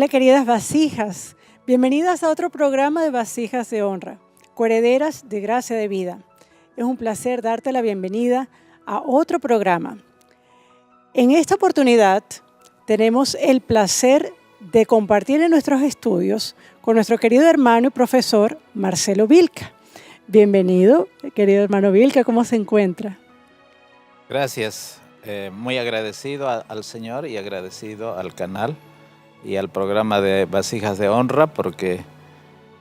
queridas vasijas, bienvenidas a otro programa de Vasijas de Honra, coherederas de gracia de vida. Es un placer darte la bienvenida a otro programa. En esta oportunidad tenemos el placer de compartir en nuestros estudios con nuestro querido hermano y profesor Marcelo Vilca. Bienvenido, querido hermano Vilca, ¿cómo se encuentra? Gracias, muy agradecido al Señor y agradecido al canal y al programa de Vasijas de Honra, porque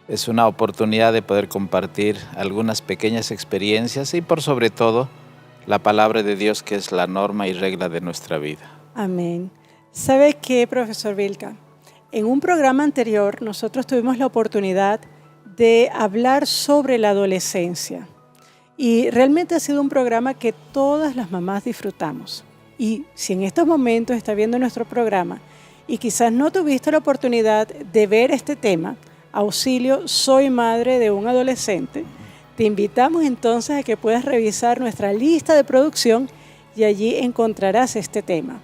es una oportunidad de poder compartir algunas pequeñas experiencias y por sobre todo la palabra de Dios, que es la norma y regla de nuestra vida. Amén. ¿Sabe qué, profesor Vilca? En un programa anterior nosotros tuvimos la oportunidad de hablar sobre la adolescencia y realmente ha sido un programa que todas las mamás disfrutamos. Y si en estos momentos está viendo nuestro programa y quizás no tuviste la oportunidad de ver este tema, auxilio, soy madre de un adolescente, te invitamos entonces a que puedas revisar nuestra lista de producción y allí encontrarás este tema.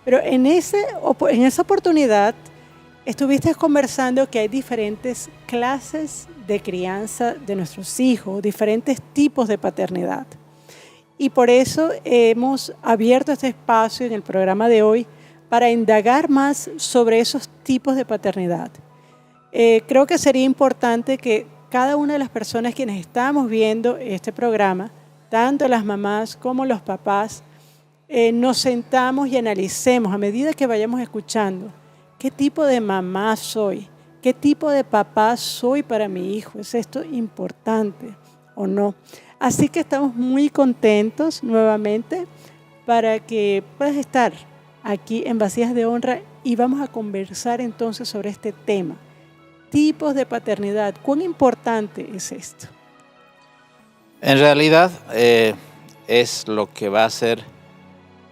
Pero en esa oportunidad estuviste conversando que hay diferentes clases de crianza de nuestros hijos, diferentes tipos de paternidad. Y por eso hemos abierto este espacio en el programa de hoy para indagar más sobre esos tipos de paternidad. Creo que sería importante que cada una de las personas quienes estamos viendo este programa, tanto las mamás como los papás, nos sentamos y analicemos a medida que vayamos escuchando qué tipo de mamá soy, qué tipo de papá soy para mi hijo. ¿Es esto importante o no? Así que estamos muy contentos nuevamente para que puedas estar aquí en Vasijas de Honra y vamos a conversar entonces sobre este tema. Tipos de paternidad. ¿Cuán importante es esto? En realidad es lo que va a ser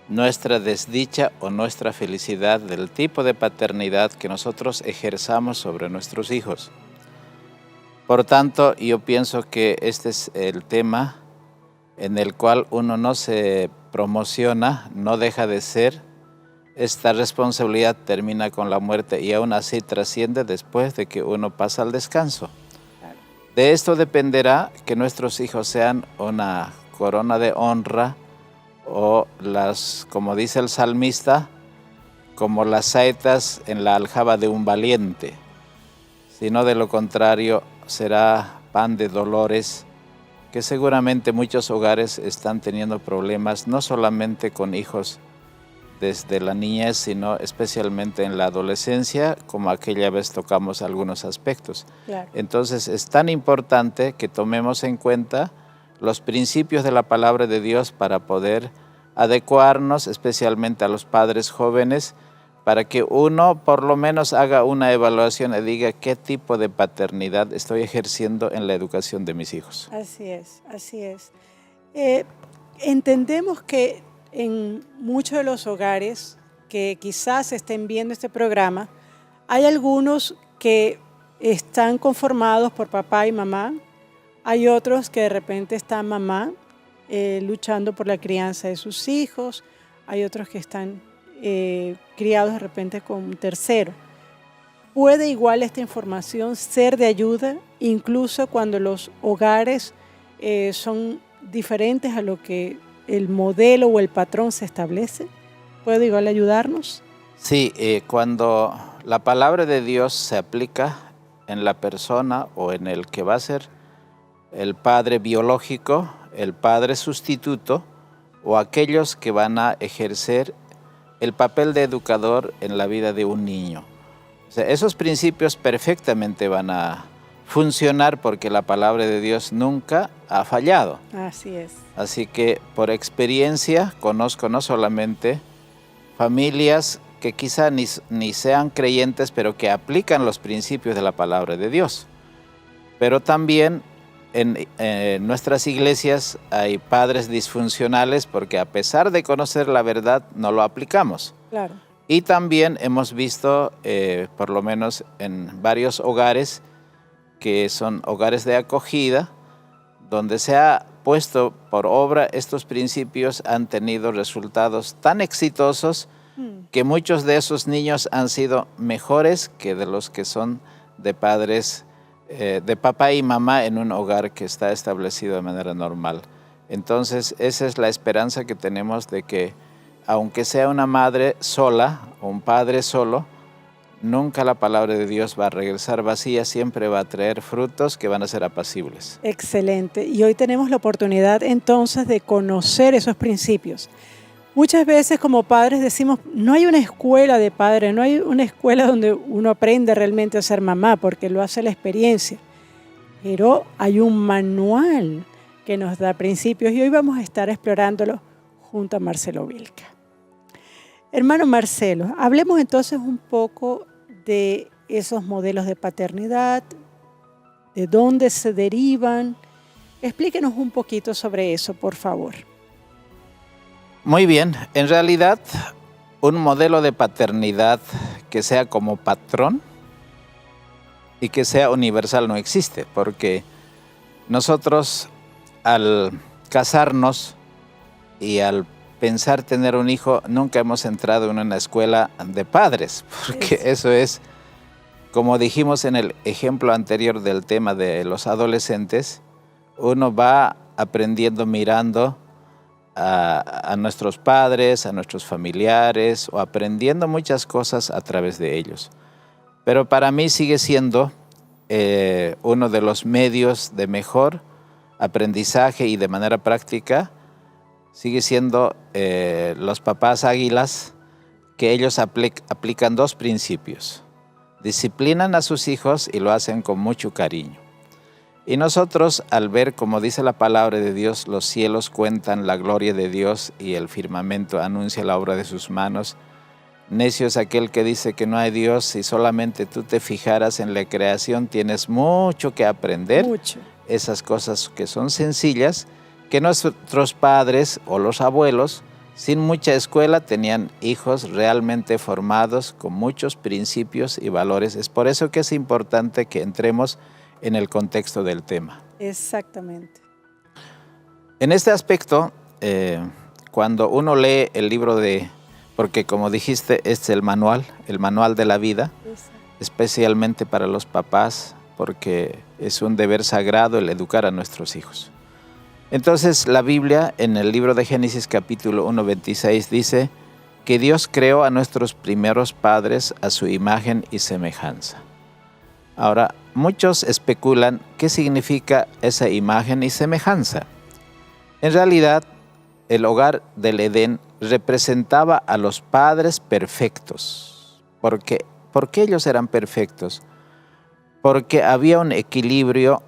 nuestra desdicha o nuestra felicidad del tipo de paternidad que nosotros ejerzamos sobre nuestros hijos. Por tanto, yo pienso que este es el tema en el cual uno no se promociona, no deja de ser. Esta responsabilidad termina con la muerte y aún así trasciende después de que uno pasa al descanso. De esto dependerá que nuestros hijos sean una corona de honra o como dice el salmista, como las saetas en la aljaba de un valiente. Si no, de lo contrario, será pan de dolores, que seguramente muchos hogares están teniendo problemas, no solamente con hijos desde la niñez, sino especialmente en la adolescencia, como aquella vez tocamos algunos aspectos. Claro. Entonces es tan importante que tomemos en cuenta los principios de la palabra de Dios para poder adecuarnos, especialmente a los padres jóvenes, para que uno por lo menos haga una evaluación y diga qué tipo de paternidad estoy ejerciendo en la educación de mis hijos. Así es, así es. Entendemos que en muchos de los hogares que quizás estén viendo este programa, hay algunos que están conformados por papá y mamá, hay otros que de repente está mamá luchando por la crianza de sus hijos, hay otros que están criados de repente con un tercero. ¿Puede igual esta información ser de ayuda, incluso cuando los hogares son diferentes a lo que el modelo o el patrón se establece? ¿Puede igual ayudarnos? Sí, cuando la palabra de Dios se aplica en la persona o en el que va a ser el padre biológico, el padre sustituto o aquellos que van a ejercer el papel de educador en la vida de un niño. O sea, esos principios perfectamente van a funcionar porque la palabra de Dios nunca ha fallado. Así es. Así que por experiencia conozco no solamente familias que quizá ni sean creyentes, pero que aplican los principios de la palabra de Dios. Pero también en nuestras iglesias hay padres disfuncionales porque a pesar de conocer la verdad no lo aplicamos. Claro. Y también hemos visto, por lo menos en varios hogares, que son hogares de acogida, donde se ha puesto por obra estos principios, han tenido resultados tan exitosos que muchos de esos niños han sido mejores que de los que son de padres, de papá y mamá en un hogar que está establecido de manera normal. Entonces, esa es la esperanza que tenemos de que, aunque sea una madre sola o un padre solo, nunca la palabra de Dios va a regresar vacía, siempre va a traer frutos que van a ser apacibles. Excelente. Y hoy tenemos la oportunidad entonces de conocer esos principios. Muchas veces como padres decimos, no hay una escuela de padres, no hay una escuela donde uno aprende realmente a ser mamá, porque lo hace la experiencia. Pero hay un manual que nos da principios y hoy vamos a estar explorándolo junto a Marcelo Vilca. Hermano Marcelo, hablemos entonces un poco de esos modelos de paternidad, de dónde se derivan. Explíquenos un poquito sobre eso, por favor. Muy bien, en realidad un modelo de paternidad que sea como patrón y que sea universal no existe, porque nosotros al casarnos y al pensar tener un hijo, nunca hemos entrado en una escuela de padres, porque eso es, como dijimos en el ejemplo anterior del tema de los adolescentes, uno va aprendiendo mirando a nuestros padres, a nuestros familiares, o aprendiendo muchas cosas a través de ellos. Pero para mí sigue siendo uno de los medios de mejor aprendizaje y de manera práctica, sigue siendo los papás águilas, que ellos aplican dos principios. Disciplinan a sus hijos y lo hacen con mucho cariño. Y nosotros, al ver, como dice la palabra de Dios, los cielos cuentan la gloria de Dios y el firmamento anuncia la obra de sus manos. Necio es aquel que dice que no hay Dios. Si solamente tú te fijaras en la creación, tienes mucho que aprender. Mucho. Esas cosas que son sencillas, que nuestros padres o los abuelos, sin mucha escuela, tenían hijos realmente formados con muchos principios y valores. Es por eso que es importante que entremos en el contexto del tema. Exactamente. En este aspecto, cuando uno lee el libro porque como dijiste, es el manual de la vida, especialmente para los papás, porque es un deber sagrado el educar a nuestros hijos. Entonces, la Biblia, en el libro de Génesis capítulo 1:26, dice que Dios creó a nuestros primeros padres a su imagen y semejanza. Ahora, muchos especulan qué significa esa imagen y semejanza. En realidad, el hogar del Edén representaba a los padres perfectos. ¿Por qué ellos eran perfectos? Porque había un equilibrio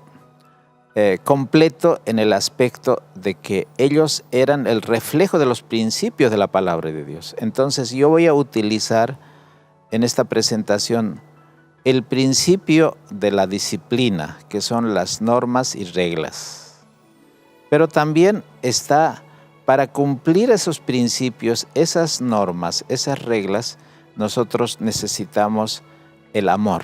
completo en el aspecto de que ellos eran el reflejo de los principios de la palabra de Dios. Entonces yo voy a utilizar en esta presentación el principio de la disciplina, que son las normas y reglas. Pero también está, para cumplir esos principios, esas normas, esas reglas, nosotros necesitamos el amor.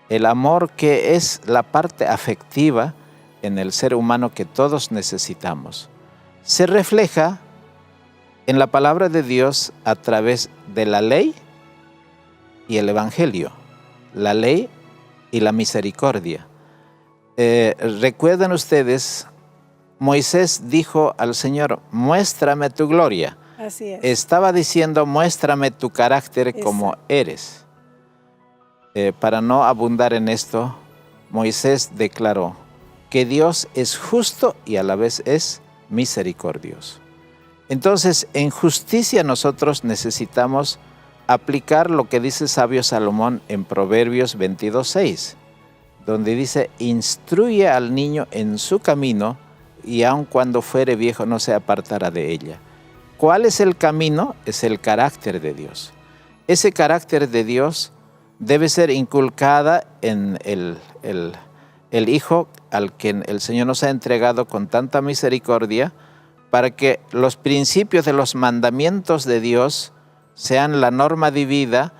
El amor, que es la parte afectiva en el ser humano que todos necesitamos. Se refleja en la palabra de Dios a través de la ley y el evangelio. La ley y la misericordia. Recuerden ustedes, Moisés dijo al Señor, muéstrame tu gloria. Así es. Estaba diciendo, muéstrame tu carácter como eres. Para no abundar en esto, Moisés declaró que Dios es justo y a la vez es misericordioso. Entonces, en justicia nosotros necesitamos aplicar lo que dice sabio Salomón en Proverbios 22:6, donde dice, instruye al niño en su camino y aun cuando fuere viejo no se apartará de ella. ¿Cuál es el camino? Es el carácter de Dios. Ese carácter de Dios debe ser inculcada en el Hijo al que el Señor nos ha entregado con tanta misericordia, para que los principios de los mandamientos de Dios sean la norma de vida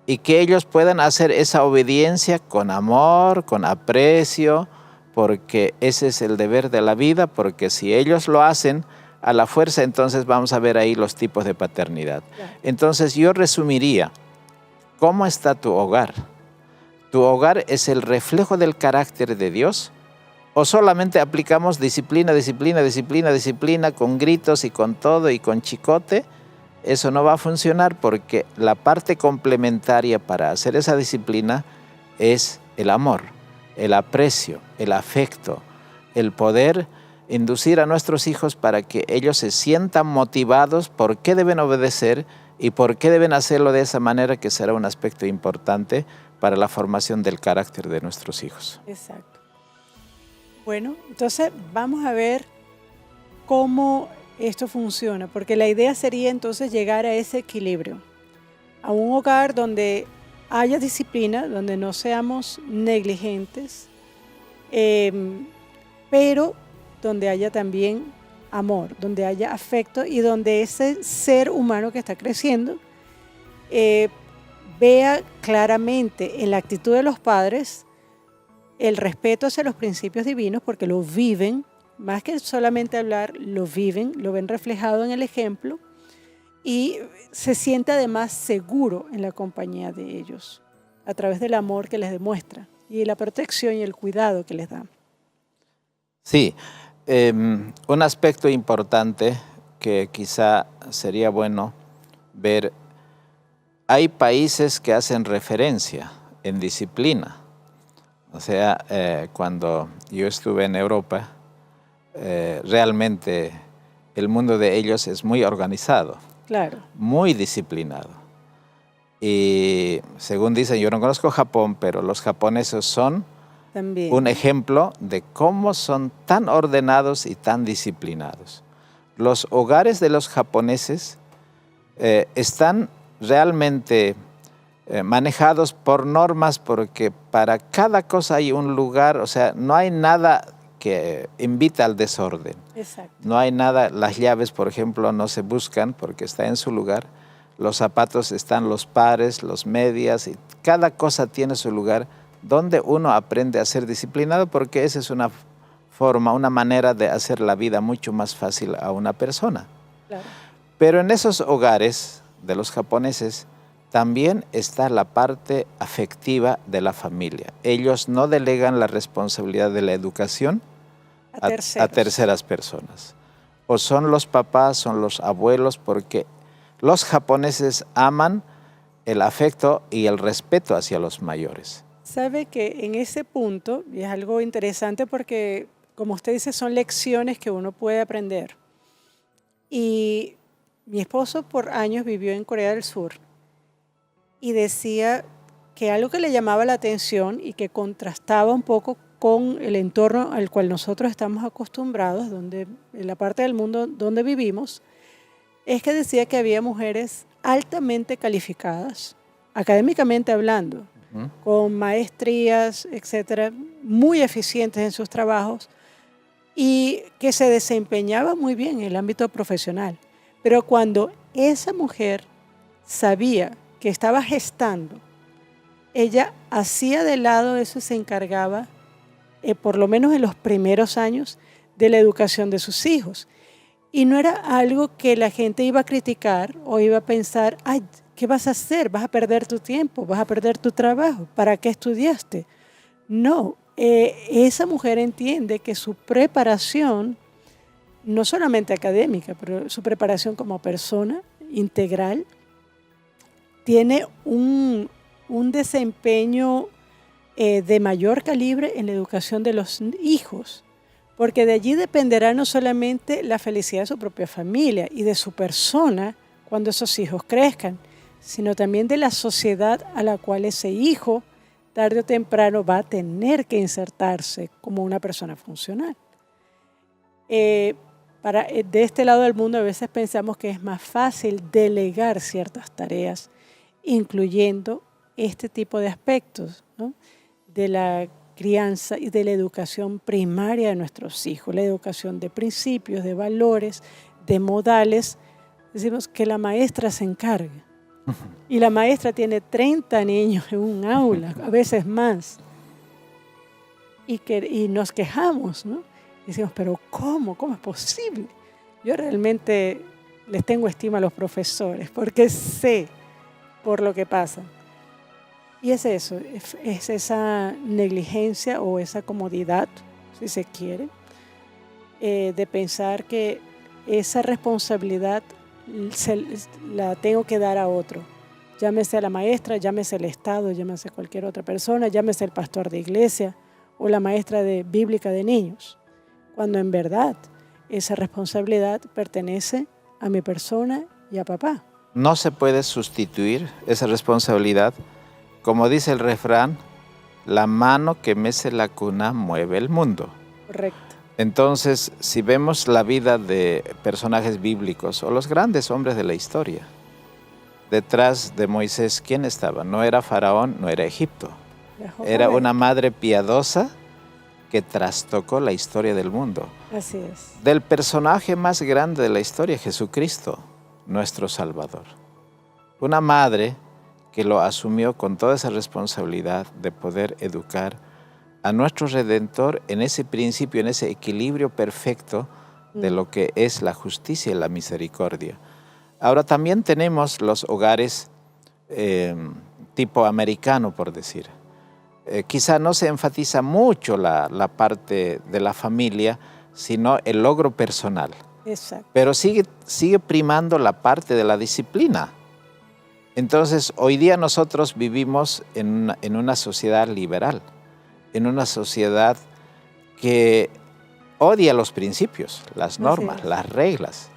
y que ellos puedan hacer esa obediencia con amor, con aprecio, porque ese es el deber de la vida, porque si ellos lo hacen, a la fuerza, entonces vamos a ver ahí los tipos de paternidad. Claro. Entonces yo resumiría, ¿cómo está tu hogar? ¿Tu hogar es el reflejo del carácter de Dios? ¿O solamente aplicamos disciplina, disciplina, disciplina, disciplina, con gritos y con todo y con chicote? Eso no va a funcionar porque la parte complementaria para hacer esa disciplina es el amor, el aprecio, el afecto, el poder inducir a nuestros hijos para que ellos se sientan motivados por qué deben obedecer y por qué deben hacerlo de esa manera, que será un aspecto importante para la formación del carácter de nuestros hijos. Exacto. Bueno, entonces vamos a ver cómo esto funciona, porque la idea sería entonces llegar a ese equilibrio, a un hogar donde haya disciplina, donde no seamos negligentes, pero donde haya también amor, donde haya afecto y donde ese ser humano que está creciendo vea claramente en la actitud de los padres el respeto hacia los principios divinos, porque lo viven, más que solamente hablar, lo viven, lo ven reflejado en el ejemplo y se siente además seguro en la compañía de ellos a través del amor que les demuestra y la protección y el cuidado que les da. Sí, un aspecto importante que quizá sería bueno ver, hay países que hacen referencia en disciplina. O sea, cuando yo estuve en Europa, realmente el mundo de ellos es muy organizado, Claro. muy disciplinado. Y según dicen, yo no conozco Japón, pero los japoneses son También. un ejemplo de cómo son tan ordenados y tan disciplinados. Los hogares de los japoneses están realmente manejados por normas, porque para cada cosa hay un lugar, o sea, no hay nada que invita al desorden. Exacto. No hay nada, las llaves, por ejemplo, no se buscan porque está en su lugar. Los zapatos están los pares, los medias, y cada cosa tiene su lugar donde uno aprende a ser disciplinado, porque esa es una forma, una manera de hacer la vida mucho más fácil a una persona. Claro. Pero en esos hogares de los japoneses también está la parte afectiva de la familia. Ellos no delegan la responsabilidad de la educación a terceras personas. O son los papás, son los abuelos, porque los japoneses aman el afecto y el respeto hacia los mayores. Sabe que en ese punto, y es algo interesante porque, como usted dice, son lecciones que uno puede aprender. Y mi esposo por años vivió en Corea del Sur y decía que algo que le llamaba la atención y que contrastaba un poco con el entorno al cual nosotros estamos acostumbrados, en la parte del mundo donde vivimos, es que decía que había mujeres altamente calificadas, académicamente hablando, con maestrías, etcétera, muy eficientes en sus trabajos y que se desempeñaban muy bien en el ámbito profesional. Pero cuando esa mujer sabía que estaba gestando, ella hacía de lado eso y se encargaba, por lo menos en los primeros años, de la educación de sus hijos. Y no era algo que la gente iba a criticar o iba a pensar, ay, ¿qué vas a hacer? ¿Vas a perder tu tiempo? ¿Vas a perder tu trabajo? ¿Para qué estudiaste? No, esa mujer entiende que su preparación, no solamente académica, pero su preparación como persona integral, tiene un desempeño de mayor calibre en la educación de los hijos, porque de allí dependerá no solamente la felicidad de su propia familia y de su persona cuando esos hijos crezcan, sino también de la sociedad a la cual ese hijo tarde o temprano va a tener que insertarse como una persona funcional. De este lado del mundo a veces pensamos que es más fácil delegar ciertas tareas, incluyendo este tipo de aspectos, ¿no?, de la crianza y de la educación primaria de nuestros hijos, la educación de principios, de valores, de modales. Decimos que la maestra se encargue. Y la maestra tiene 30 niños en un aula, a veces más. Y nos quejamos, ¿no? Y decimos, pero ¿cómo? ¿Cómo es posible? Yo realmente les tengo estima a los profesores porque sé por lo que pasa. Y es eso, es esa negligencia o esa comodidad, si se quiere, de pensar que esa responsabilidad la tengo que dar a otro. Llámese a la maestra, llámese el Estado, llámese cualquier otra persona, llámese el pastor de iglesia o la maestra bíblica de niños. Cuando en verdad esa responsabilidad pertenece a mi persona y a papá. No se puede sustituir esa responsabilidad. Como dice el refrán, la mano que mece la cuna mueve el mundo. Correcto. Entonces, si vemos la vida de personajes bíblicos o los grandes hombres de la historia, detrás de Moisés, ¿quién estaba? No era Faraón, no era Egipto. Era una madre piadosa que trastocó la historia del mundo. Así es. Del personaje más grande de la historia, Jesucristo, nuestro Salvador. Una madre que lo asumió con toda esa responsabilidad de poder educar a nuestro Redentor en ese principio, en ese equilibrio perfecto de lo que es la justicia y la misericordia. Ahora también tenemos los hogares tipo americano, por decir. Quizá no se enfatiza mucho la parte de la familia, sino el logro personal. Exacto. Pero sigue primando la parte de la disciplina. Entonces, hoy día nosotros vivimos en una sociedad liberal, en una sociedad que odia los principios, las normas, las reglas.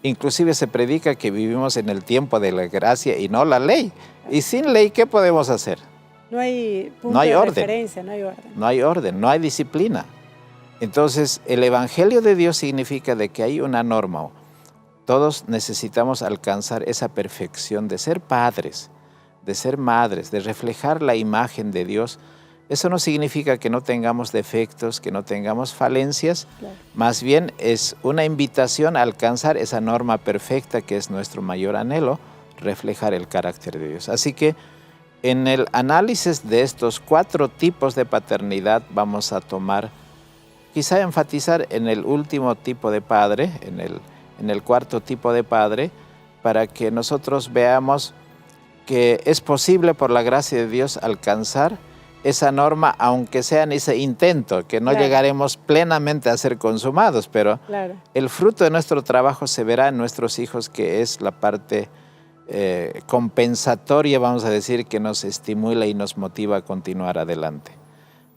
Inclusive se predica que vivimos en el tiempo de la gracia y no la ley. Y sin ley, ¿qué podemos hacer? No hay punto de referencia, no hay orden. No hay orden, no hay disciplina. Entonces, el Evangelio de Dios significa de que hay una norma. Todos necesitamos alcanzar esa perfección de ser padres, de ser madres, de reflejar la imagen de Dios. Eso no significa que no tengamos defectos, que no tengamos falencias. Claro. Más bien es una invitación a alcanzar esa norma perfecta que es nuestro mayor anhelo, reflejar el carácter de Dios. Así que en el análisis de estos 4 tipos de paternidad vamos a tomar, quizá enfatizar en el último tipo de padre, en el 4º tipo de padre, para que nosotros veamos que es posible por la gracia de Dios alcanzar esa norma, aunque sea en ese intento, que no llegaremos plenamente a ser consumados, pero el fruto de nuestro trabajo se verá en nuestros hijos, que es la parte compensatoria, vamos a decir, que nos estimula y nos motiva a continuar adelante.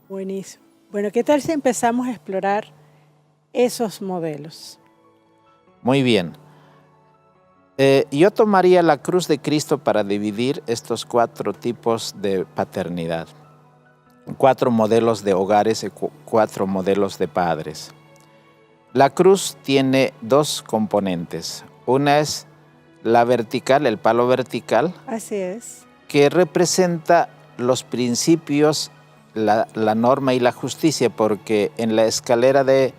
Buenísimo. Bueno, ¿qué tal si empezamos a explorar esos modelos? Muy bien. Yo tomaría la cruz de Cristo para dividir estos 4 tipos de paternidad. 4 modelos de hogares y 4 modelos de padres. La cruz tiene 2 componentes. Una es la vertical, el palo vertical. Así es. Que representa los principios, la norma y la justicia, porque en la escalera del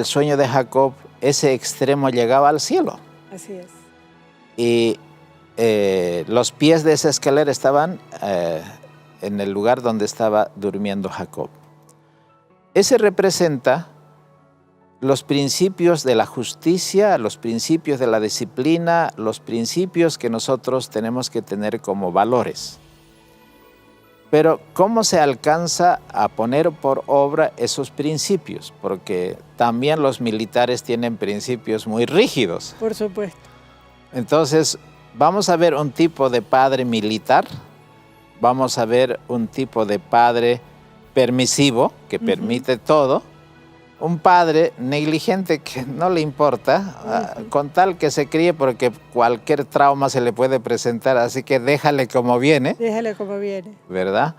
sueño de Jacob, ese extremo llegaba al cielo. Así es. Y los pies de esa escalera estaban en el lugar donde estaba durmiendo Jacob. Ese representa los principios de la justicia, los principios de la disciplina, los principios que nosotros tenemos que tener como valores. Pero ¿cómo se alcanza a poner por obra esos principios? Porque también los militares tienen principios muy rígidos. Por supuesto. Entonces, vamos a ver un tipo de padre militar, vamos a ver un tipo de padre permisivo, que permite todo, un padre negligente que no le importa, con tal que se críe, porque cualquier trauma se le puede presentar, así que déjale como viene. Déjale como viene. ¿Verdad?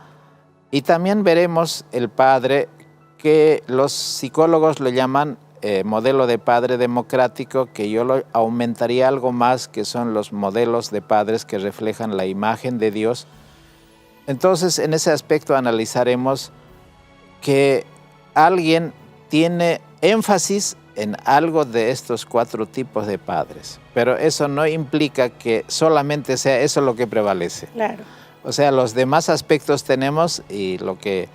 Y también veremos el padre que los psicólogos le llaman modelo de padre democrático, que yo lo aumentaría algo más, que son los modelos de padres que reflejan la imagen de Dios. Entonces, en ese aspecto analizaremos que alguien tiene énfasis en algo de estos 4 tipos de padres, pero eso no implica que solamente sea eso lo que prevalece. Claro. O sea, los demás aspectos tenemos y lo que,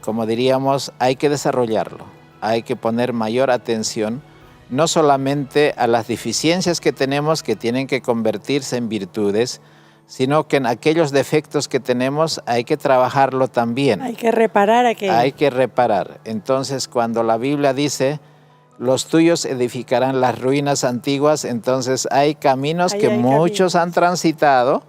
como diríamos, hay que desarrollarlo. Hay que poner mayor atención no solamente a las deficiencias que tenemos que tienen que convertirse en virtudes, sino que en aquellos defectos que tenemos hay que trabajarlo también. Hay que reparar aquello. Hay que reparar. Entonces, cuando la Biblia dice, los tuyos edificarán las ruinas antiguas, entonces hay caminos que muchos han transitado,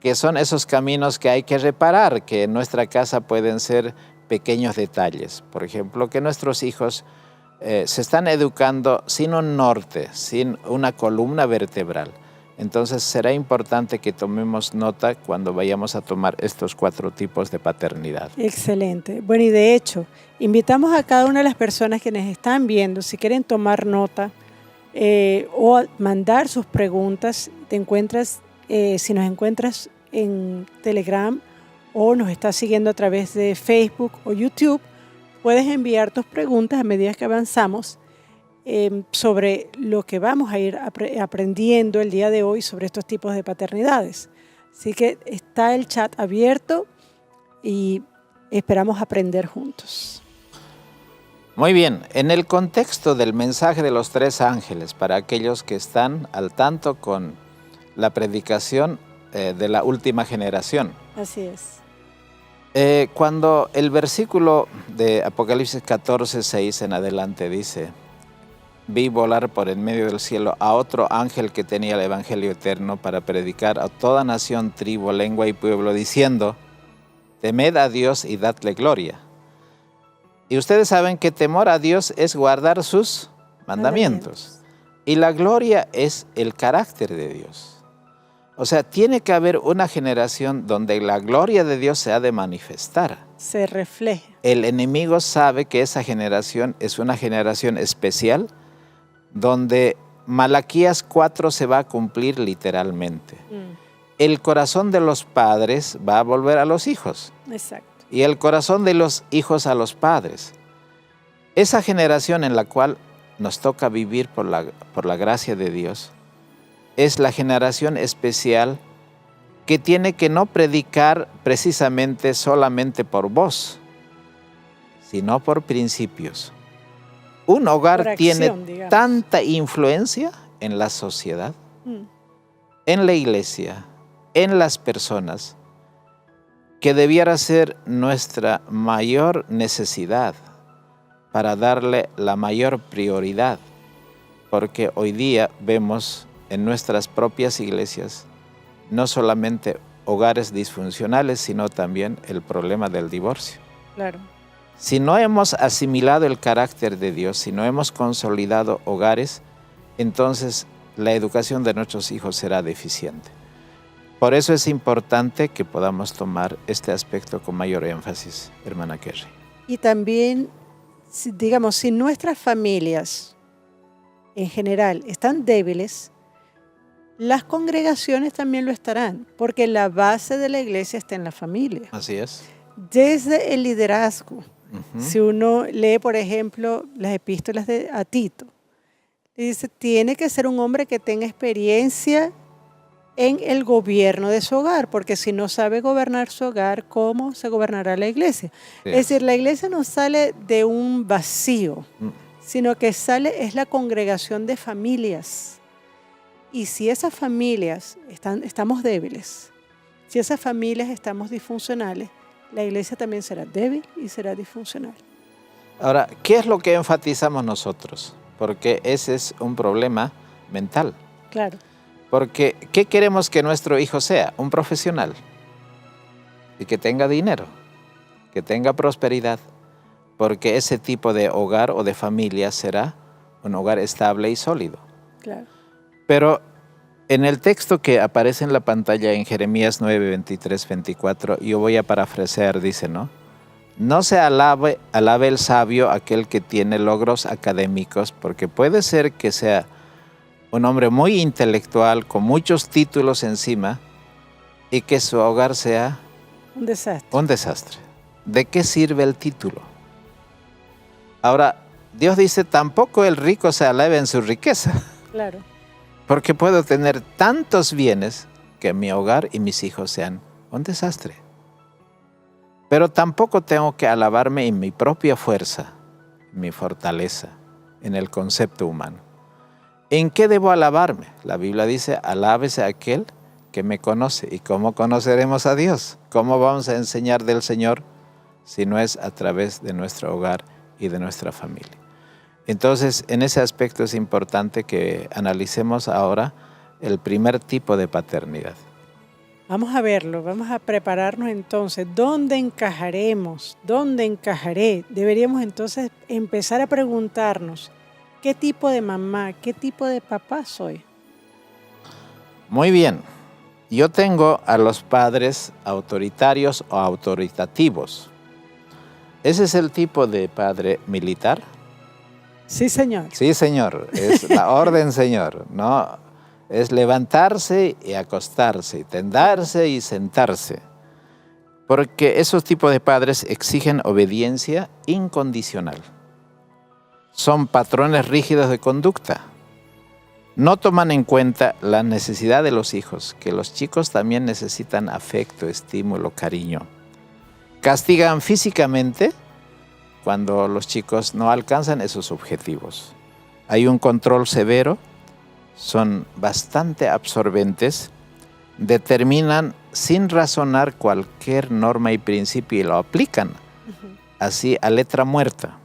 que son esos caminos que hay que reparar, que en nuestra casa pueden ser pequeños detalles. Por ejemplo, que nuestros hijos se están educando sin un norte, sin una columna vertebral. Entonces será importante que tomemos nota cuando vayamos a tomar estos 4 tipos de paternidad. Excelente. Bueno, y de hecho, invitamos a cada una de las personas que nos están viendo, si quieren tomar nota o mandar sus preguntas, si nos encuentras en Telegram o nos estás siguiendo a través de Facebook o YouTube, puedes enviar tus preguntas a medida que avanzamos sobre lo que vamos a ir aprendiendo el día de hoy sobre estos tipos de paternidades. Así que está el chat abierto y esperamos aprender juntos. Muy bien, en el contexto del mensaje de los 3 ángeles, para aquellos que están al tanto con la predicación de la última generación. Así es. Cuando el versículo de Apocalipsis 14:6 en adelante dice, vi volar por en medio del cielo a otro ángel que tenía el evangelio eterno para predicar a toda nación, tribu, lengua y pueblo, diciendo, temed a Dios y dadle gloria. Y ustedes saben que temor a Dios es guardar sus mandamientos. Y la gloria es el carácter de Dios. O sea, tiene que haber una generación donde la gloria de Dios se ha de manifestar. Se refleje. El enemigo sabe que esa generación es una generación especial, donde Malaquías 4 se va a cumplir literalmente. El corazón de los padres va a volver a los hijos. Exacto. Y el corazón de los hijos a los padres. Esa generación en la cual nos toca vivir por la gracia de Dios, es la generación especial que tiene que no predicar precisamente solamente por voz, sino por principios. Un hogar tiene tanta influencia en la sociedad, en la iglesia, en las personas, que debiera ser nuestra mayor necesidad para darle la mayor prioridad, porque hoy día vemos en nuestras propias iglesias no solamente hogares disfuncionales, sino también el problema del divorcio. Claro. Si no hemos asimilado el carácter de Dios, si no hemos consolidado hogares, entonces la educación de nuestros hijos será deficiente. Por eso es importante que podamos tomar este aspecto con mayor énfasis, hermana Kerry. Y también, digamos, si nuestras familias en general están débiles, las congregaciones también lo estarán, porque la base de la iglesia está en la familia. Así es. Desde el liderazgo. Si uno lee, por ejemplo, las epístolas a Tito, dice, tiene que ser un hombre que tenga experiencia en el gobierno de su hogar, porque si no sabe gobernar su hogar, ¿cómo se gobernará la iglesia? Sí. Es decir, la iglesia no sale de un vacío, sino que es la congregación de familias. Y si esas familias estamos débiles, si esas familias estamos disfuncionales, la iglesia también será débil y será disfuncional. Ahora, ¿qué es lo que enfatizamos nosotros? Porque ese es un problema mental. Claro. Porque, ¿qué queremos que nuestro hijo sea? Un profesional. Y que tenga dinero, que tenga prosperidad. Porque ese tipo de hogar o de familia será un hogar estable y sólido. Claro. Pero en el texto que aparece en la pantalla en Jeremías 9, 23, 24, yo voy a parafrasear, dice, ¿no? No se alabe el sabio aquel que tiene logros académicos, porque puede ser que sea un hombre muy intelectual, con muchos títulos encima, y que su hogar sea un desastre. Un desastre. ¿De qué sirve el título? Ahora, Dios dice, tampoco el rico se alabe en su riqueza. Claro. Porque puedo tener tantos bienes que mi hogar y mis hijos sean un desastre. Pero tampoco tengo que alabarme en mi propia fuerza, mi fortaleza, en el concepto humano. ¿En qué debo alabarme? La Biblia dice, alábese a aquel que me conoce. ¿Y cómo conoceremos a Dios? ¿Cómo vamos a enseñar del Señor si no es a través de nuestro hogar y de nuestra familia? Entonces, en ese aspecto es importante que analicemos ahora el primer tipo de paternidad. Vamos a verlo, vamos a prepararnos entonces. ¿Dónde encajaremos? ¿Dónde encajaré? Deberíamos entonces empezar a preguntarnos, ¿qué tipo de mamá, qué tipo de papá soy? Muy bien. Yo tengo a los padres autoritarios o autoritativos. ¿Ese es el tipo de padre militar? Sí, señor. Sí, señor. Es la orden, señor. No, es levantarse y acostarse, tendarse y sentarse. Porque esos tipos de padres exigen obediencia incondicional. Son patrones rígidos de conducta. No toman en cuenta la necesidad de los hijos, que los chicos también necesitan afecto, estímulo, cariño. Castigan físicamente cuando los chicos no alcanzan esos objetivos. Hay un control severo, son bastante absorbentes, determinan sin razonar cualquier norma y principio y lo aplican así a letra muerta.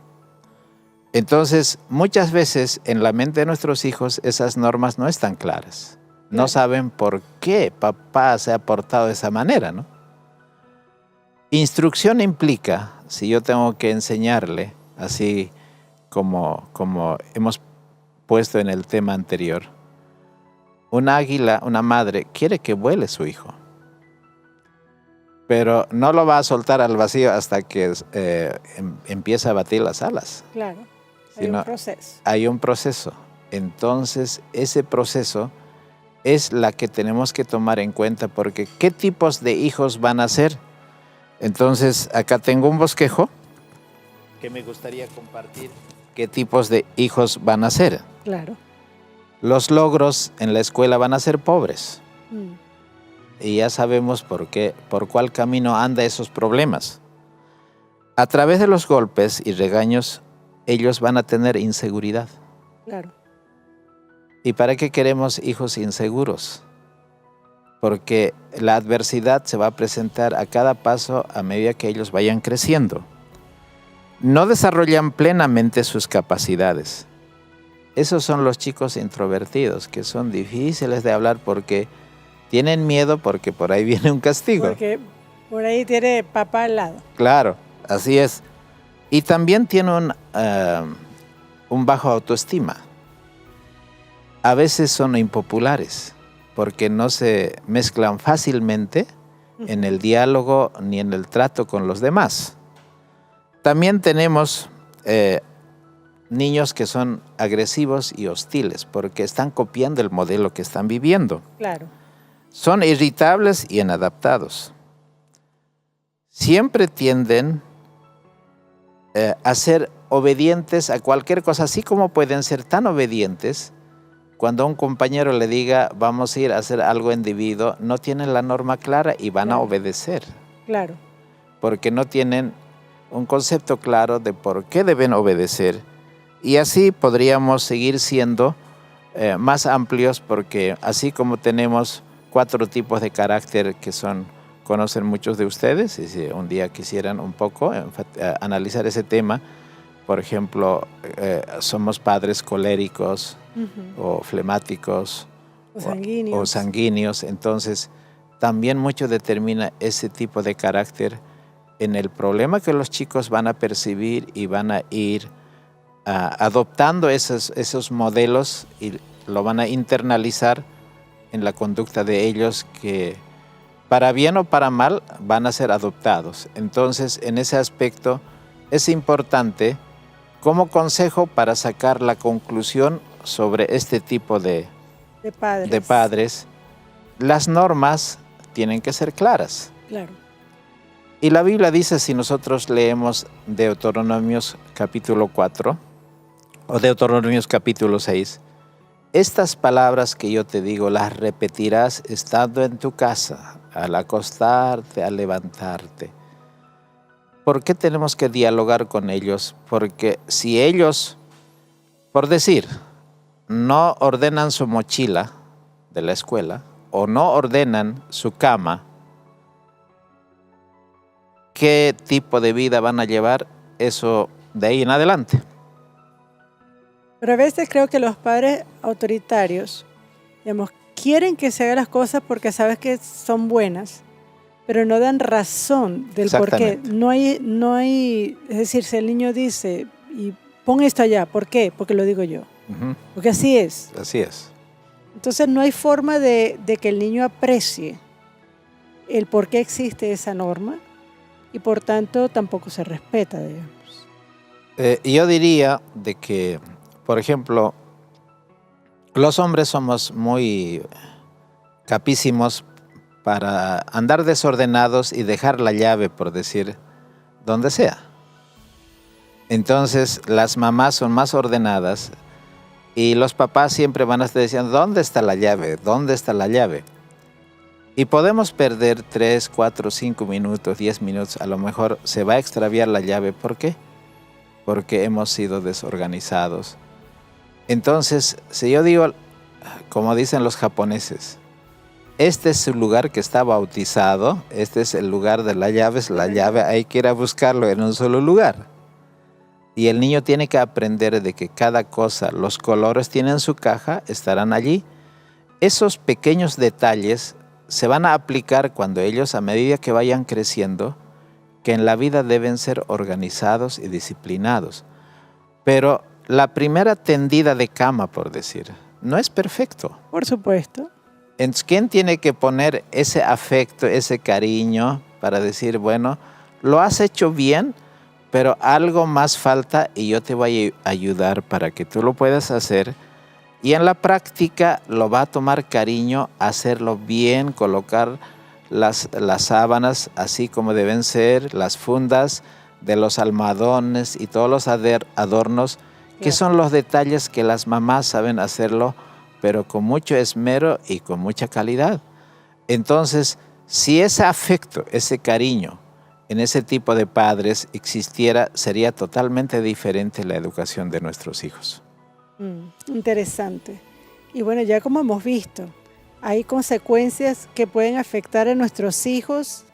Entonces, muchas veces en la mente de nuestros hijos esas normas no están claras. No saben por qué papá se ha portado de esa manera, ¿no? Instrucción implica, si yo tengo que enseñarle, así como hemos puesto en el tema anterior, una águila, una madre, quiere que vuele su hijo, pero no lo va a soltar al vacío hasta que empieza a batir las alas. Claro, hay un proceso. Hay un proceso. Entonces, ese proceso es la que tenemos que tomar en cuenta, porque ¿qué tipos de hijos van a ser? Entonces, acá tengo un bosquejo que me gustaría compartir. ¿Qué tipos de hijos van a ser? Claro. Los logros en la escuela van a ser pobres. Y ya sabemos por cuál camino anda esos problemas. A través de los golpes y regaños, ellos van a tener inseguridad. Claro. ¿Y para qué queremos hijos inseguros? Porque la adversidad se va a presentar a cada paso a medida que ellos vayan creciendo. No desarrollan plenamente sus capacidades. Esos son los chicos introvertidos, que son difíciles de hablar porque tienen miedo, porque por ahí viene un castigo. Porque por ahí tiene papá al lado. Claro, así es. Y también tienen un bajo autoestima. A veces son impopulares, porque no se mezclan fácilmente en el diálogo ni en el trato con los demás. También tenemos niños que son agresivos y hostiles, porque están copiando el modelo que están viviendo. Claro. Son irritables y inadaptados. Siempre tienden a ser obedientes a cualquier cosa, así como pueden ser tan obedientes. Cuando un compañero le diga, vamos a ir a hacer algo indebido, no tienen la norma clara y van a obedecer. Claro. Porque no tienen un concepto claro de por qué deben obedecer. Y así podríamos seguir siendo más amplios, porque así como tenemos 4 tipos de carácter que conocen muchos de ustedes, y si un día quisieran un poco analizar ese tema, por ejemplo, somos padres coléricos, o flemáticos o sanguíneos. Entonces también mucho determina ese tipo de carácter en el problema que los chicos van a percibir y van a ir adoptando esos modelos y lo van a internalizar en la conducta de ellos, que para bien o para mal van a ser adoptados. Entonces, en ese aspecto es importante como consejo para sacar la conclusión sobre este tipo de padres. Las normas tienen que ser claras. Claro. Y la Biblia dice, si nosotros leemos Deuteronomios capítulo 4 o Deuteronomios capítulo 6, estas palabras que yo te digo las repetirás estando en tu casa, al acostarte, al levantarte. ¿Por qué tenemos que dialogar con ellos? Porque si ellos Por decir, no ordenan su mochila de la escuela o no ordenan su cama, ¿qué tipo de vida van a llevar? Eso de ahí en adelante. Pero a veces creo que los padres autoritarios, digamos, quieren que se hagan las cosas porque sabes que son buenas, pero no dan razón del por qué. No hay, es decir, si el niño dice, y pon esto allá, ¿por qué? Porque lo digo yo. Uh-huh. Porque así es. Así es. Entonces no hay forma de que el niño aprecie el por qué existe esa norma y por tanto tampoco se respeta, digamos. Yo diría de que, por ejemplo, los hombres somos muy capísimos para andar desordenados y dejar la llave, por decir, donde sea. Entonces, las mamás son más ordenadas y los papás siempre van a estar diciendo, ¿dónde está la llave? ¿Dónde está la llave? Y podemos perder 3, 4, 5 minutos, 10 minutos, a lo mejor se va a extraviar la llave. ¿Por qué? Porque hemos sido desorganizados. Entonces, si yo digo, como dicen los japoneses, este es su lugar que está bautizado, este es el lugar de las llaves, la llave hay que ir a buscarlo en un solo lugar. Y el niño tiene que aprender de que cada cosa, los colores tienen su caja, estarán allí. Esos pequeños detalles se van a aplicar cuando ellos, a medida que vayan creciendo, que en la vida deben ser organizados y disciplinados. Pero la primera tendida de cama, por decir, no es perfecto. Por supuesto. Entonces, ¿quién tiene que poner ese afecto, ese cariño para decir, bueno, lo has hecho bien, pero algo más falta y yo te voy a ayudar para que tú lo puedas hacer? Y en la práctica lo va a tomar cariño, hacerlo bien, colocar las sábanas así como deben ser, las fundas de los almohadones y todos los adornos, que son los detalles que las mamás saben hacerlo, pero con mucho esmero y con mucha calidad. Entonces, si ese afecto, ese cariño en ese tipo de padres existiera, sería totalmente diferente la educación de nuestros hijos. Interesante. Y bueno, ya como hemos visto, hay consecuencias que pueden afectar a nuestros hijos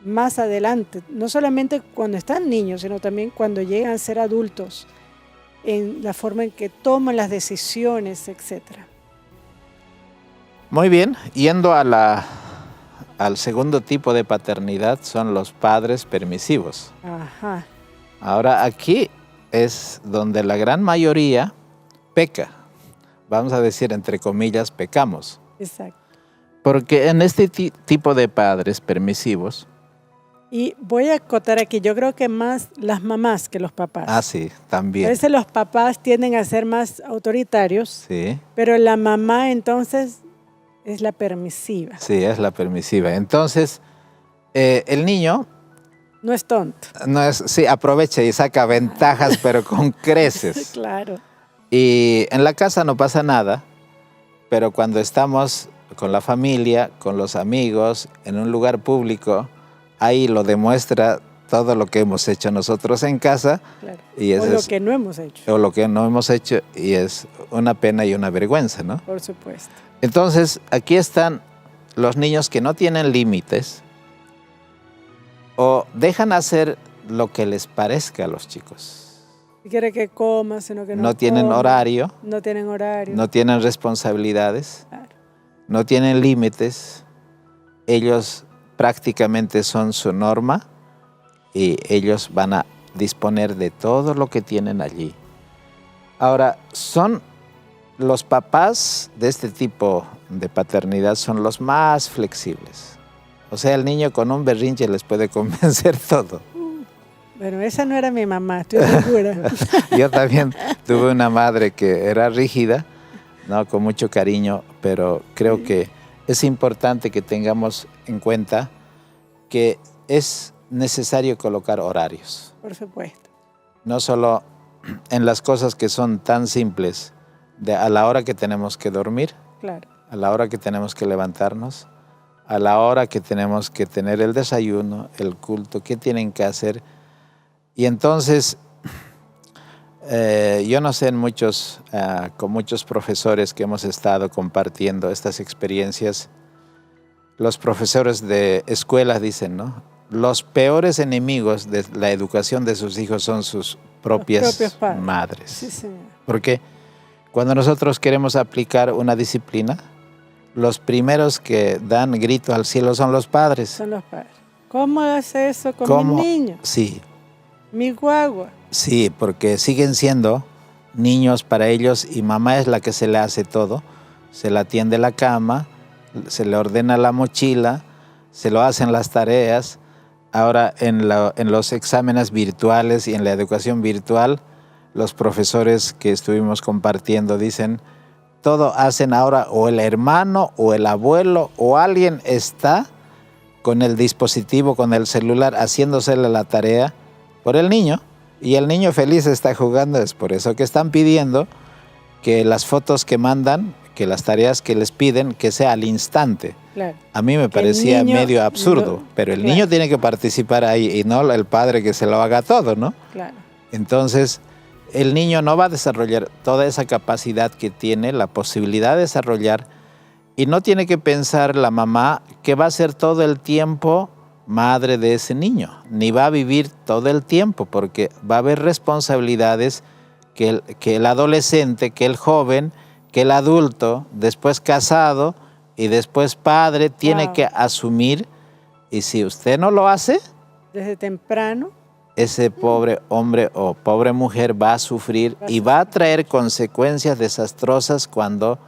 más adelante, no solamente cuando están niños, sino también cuando llegan a ser adultos, en la forma en que toman las decisiones, etc. Muy bien, yendo al segundo tipo de paternidad, son los padres permisivos. Ajá. Ahora aquí es donde la gran mayoría peca. Vamos a decir, entre comillas, pecamos. Exacto. Porque en este tipo de padres permisivos... Y voy a acotar aquí, yo creo que más las mamás que los papás. Ah, sí, también. A veces los papás tienden a ser más autoritarios, sí, pero la mamá entonces es la permisiva. Sí, es la permisiva. Entonces, el niño... No es tonto. Sí, aprovecha y saca ventajas, pero con creces. Claro. Y en la casa no pasa nada, pero cuando estamos con la familia, con los amigos, en un lugar público, ahí lo demuestra todo lo que hemos hecho nosotros en casa. Claro. Y o lo que no hemos hecho. O lo que no hemos hecho, y es una pena y una vergüenza, ¿no? Por supuesto. Entonces, aquí están los niños que no tienen límites o dejan hacer lo que les parezca a los chicos. Si quiere que coma, sino que no tienen coma. horario. No tienen horario. No tienen responsabilidades. Claro. No tienen límites. Ellos prácticamente son su norma y ellos van a disponer de todo lo que tienen allí. Ahora, los papás de este tipo de paternidad son los más flexibles. O sea, el niño con un berrinche les puede convencer todo. Bueno, esa no era mi mamá, estoy segura. Yo también tuve una madre que era rígida, ¿no? Con mucho cariño, pero creo que es importante que tengamos en cuenta que es necesario colocar horarios. Por supuesto. No solo en las cosas que son tan simples, a la hora que tenemos que dormir, claro, a la hora que tenemos que levantarnos, a la hora que tenemos que tener el desayuno, el culto, qué tienen que hacer. Y entonces, Yo no sé, con muchos profesores que hemos estado compartiendo estas experiencias, los profesores de escuelas dicen, ¿no? Los peores enemigos de la educación de sus hijos son sus propias madres. Sí, señor. Porque cuando nosotros queremos aplicar una disciplina, los primeros que dan grito al cielo son los padres. Son los padres. ¿Cómo hace eso con mi niño? Sí. Mi guagua. Sí, porque siguen siendo niños para ellos y mamá es la que se le hace todo. Se le atiende la cama, se le ordena la mochila, se lo hacen las tareas. Ahora en los exámenes virtuales y en la educación virtual, los profesores que estuvimos compartiendo dicen, todo hacen ahora o el hermano o el abuelo o alguien está con el dispositivo, con el celular, haciéndosele la tarea por el niño. Y el niño feliz está jugando. Es por eso que están pidiendo que las fotos que mandan, que las tareas que les piden, que sea al instante. Claro. A mí me parecía medio absurdo, pero el niño tiene que participar ahí y no el padre que se lo haga todo, ¿no? Claro. Entonces, el niño no va a desarrollar toda esa capacidad que tiene, la posibilidad de desarrollar, y no tiene que pensar la mamá que va a ser todo el tiempo madre de ese niño, ni va a vivir todo el tiempo, porque va a haber responsabilidades que el adolescente, que el joven, que el adulto, después casado y después padre, tiene que asumir. Y si usted no lo hace, desde temprano, ese pobre hombre o pobre mujer va a sufrir y va a traer consecuencias desastrosas cuando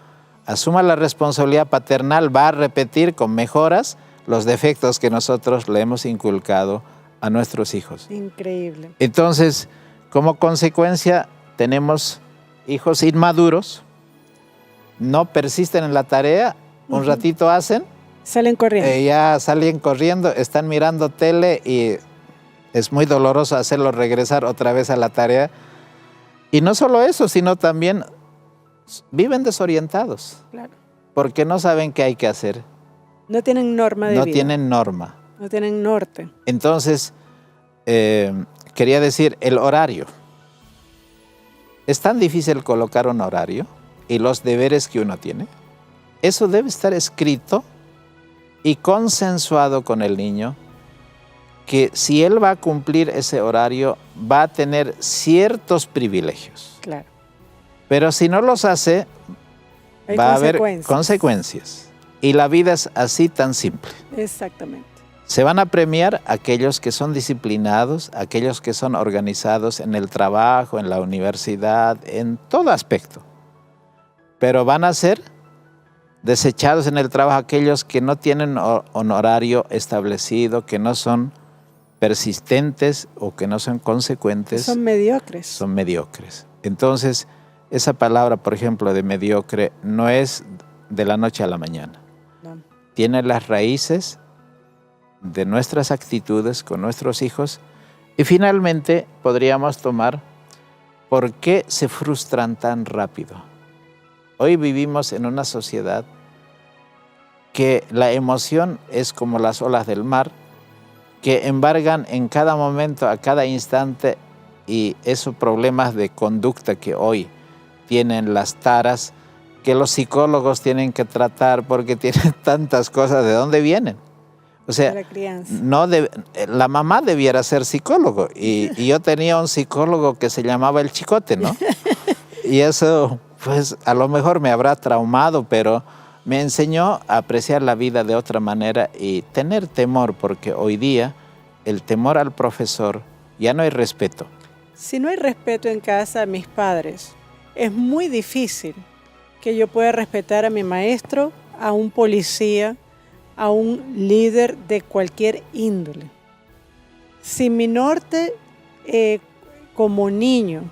asuma la responsabilidad paternal, va a repetir con mejoras los defectos que nosotros le hemos inculcado a nuestros hijos. Increíble. Entonces, como consecuencia, tenemos hijos inmaduros, no persisten en la tarea, un ratito hacen, salen corriendo. Ya salen corriendo, están mirando tele y es muy doloroso hacerlos regresar otra vez a la tarea. Y no solo eso, sino también viven desorientados. Claro. Porque no saben qué hay que hacer. No tienen norma de vida. No tienen norma. No tienen norte. Entonces, quería decir, el horario. Es tan difícil colocar un horario y los deberes que uno tiene. Eso debe estar escrito y consensuado con el niño, que si él va a cumplir ese horario, va a tener ciertos privilegios. Claro. Pero si no los hace, va a haber consecuencias. Y la vida es así tan simple. Exactamente. Se van a premiar aquellos que son disciplinados, aquellos que son organizados en el trabajo, en la universidad, en todo aspecto. Pero van a ser desechados en el trabajo aquellos que no tienen un horario establecido, que no son persistentes o que no son consecuentes. Son mediocres. Son mediocres. Entonces, esa palabra, por ejemplo, de mediocre, no es de la noche a la mañana. No. Tiene las raíces de nuestras actitudes con nuestros hijos. Y finalmente podríamos tomar por qué se frustran tan rápido. Hoy vivimos en una sociedad que la emoción es como las olas del mar, que embargan en cada momento, a cada instante, y esos problemas de conducta que hoy tienen las taras, que los psicólogos tienen que tratar porque tienen tantas cosas. ¿De dónde vienen? O sea, la mamá debiera ser psicólogo y yo tenía un psicólogo que se llamaba el Chicote, ¿no? Y eso, pues, a lo mejor me habrá traumado, pero me enseñó a apreciar la vida de otra manera y tener temor, porque hoy día el temor al profesor, ya no hay respeto. Si no hay respeto en casa a mis padres, es muy difícil que yo pueda respetar a mi maestro, a un policía, a un líder de cualquier índole. Si mi norte como niño,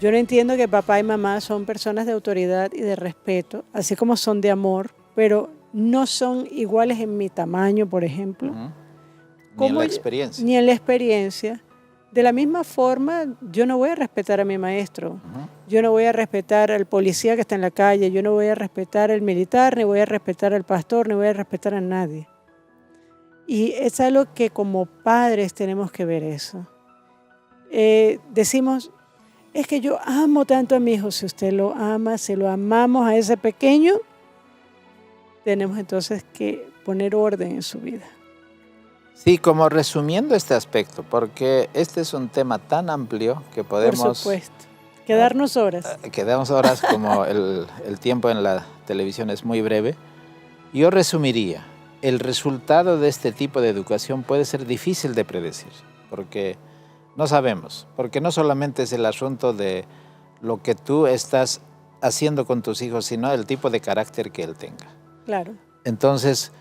yo no entiendo que papá y mamá son personas de autoridad y de respeto, así como son de amor, pero no son iguales en mi tamaño, por ejemplo. Ni en la experiencia. Ni en la experiencia. De la misma forma, yo no voy a respetar a mi maestro, yo no voy a respetar al policía que está en la calle, yo no voy a respetar al militar, ni voy a respetar al pastor, ni voy a respetar a nadie. Y es algo que como padres tenemos que ver eso. Decimos, es que yo amo tanto a mi hijo. Si usted lo ama, si lo amamos a ese pequeño, tenemos entonces que poner orden en su vida. Sí, como resumiendo este aspecto, porque este es un tema tan amplio que podemos... Por supuesto. Quedarnos horas. Quedamos horas, como el tiempo en la televisión es muy breve. Yo resumiría, el resultado de este tipo de educación puede ser difícil de predecir, porque no sabemos, porque no solamente es el asunto de lo que tú estás haciendo con tus hijos, sino el tipo de carácter que él tenga. Claro. Entonces,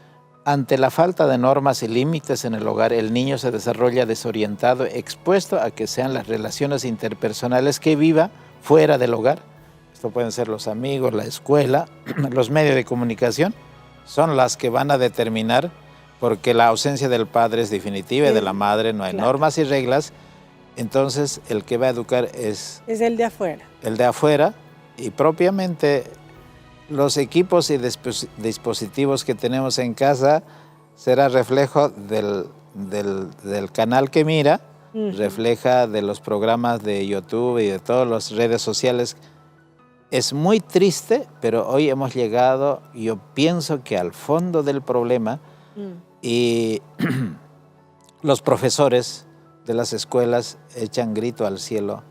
ante la falta de normas y límites en el hogar, el niño se desarrolla desorientado, expuesto a que sean las relaciones interpersonales que viva fuera del hogar. Esto pueden ser los amigos, la escuela, los medios de comunicación, son las que van a determinar, porque la ausencia del padre es definitiva y de la madre no hay normas y reglas. Entonces, el que va a educar es el de afuera. El de afuera, y propiamente los equipos y dispositivos que tenemos en casa será reflejo del canal que mira, refleja de los programas de YouTube y de todas las redes sociales. Es muy triste, pero hoy hemos llegado, yo pienso que al fondo del problema, y los profesores de las escuelas echan grito al cielo.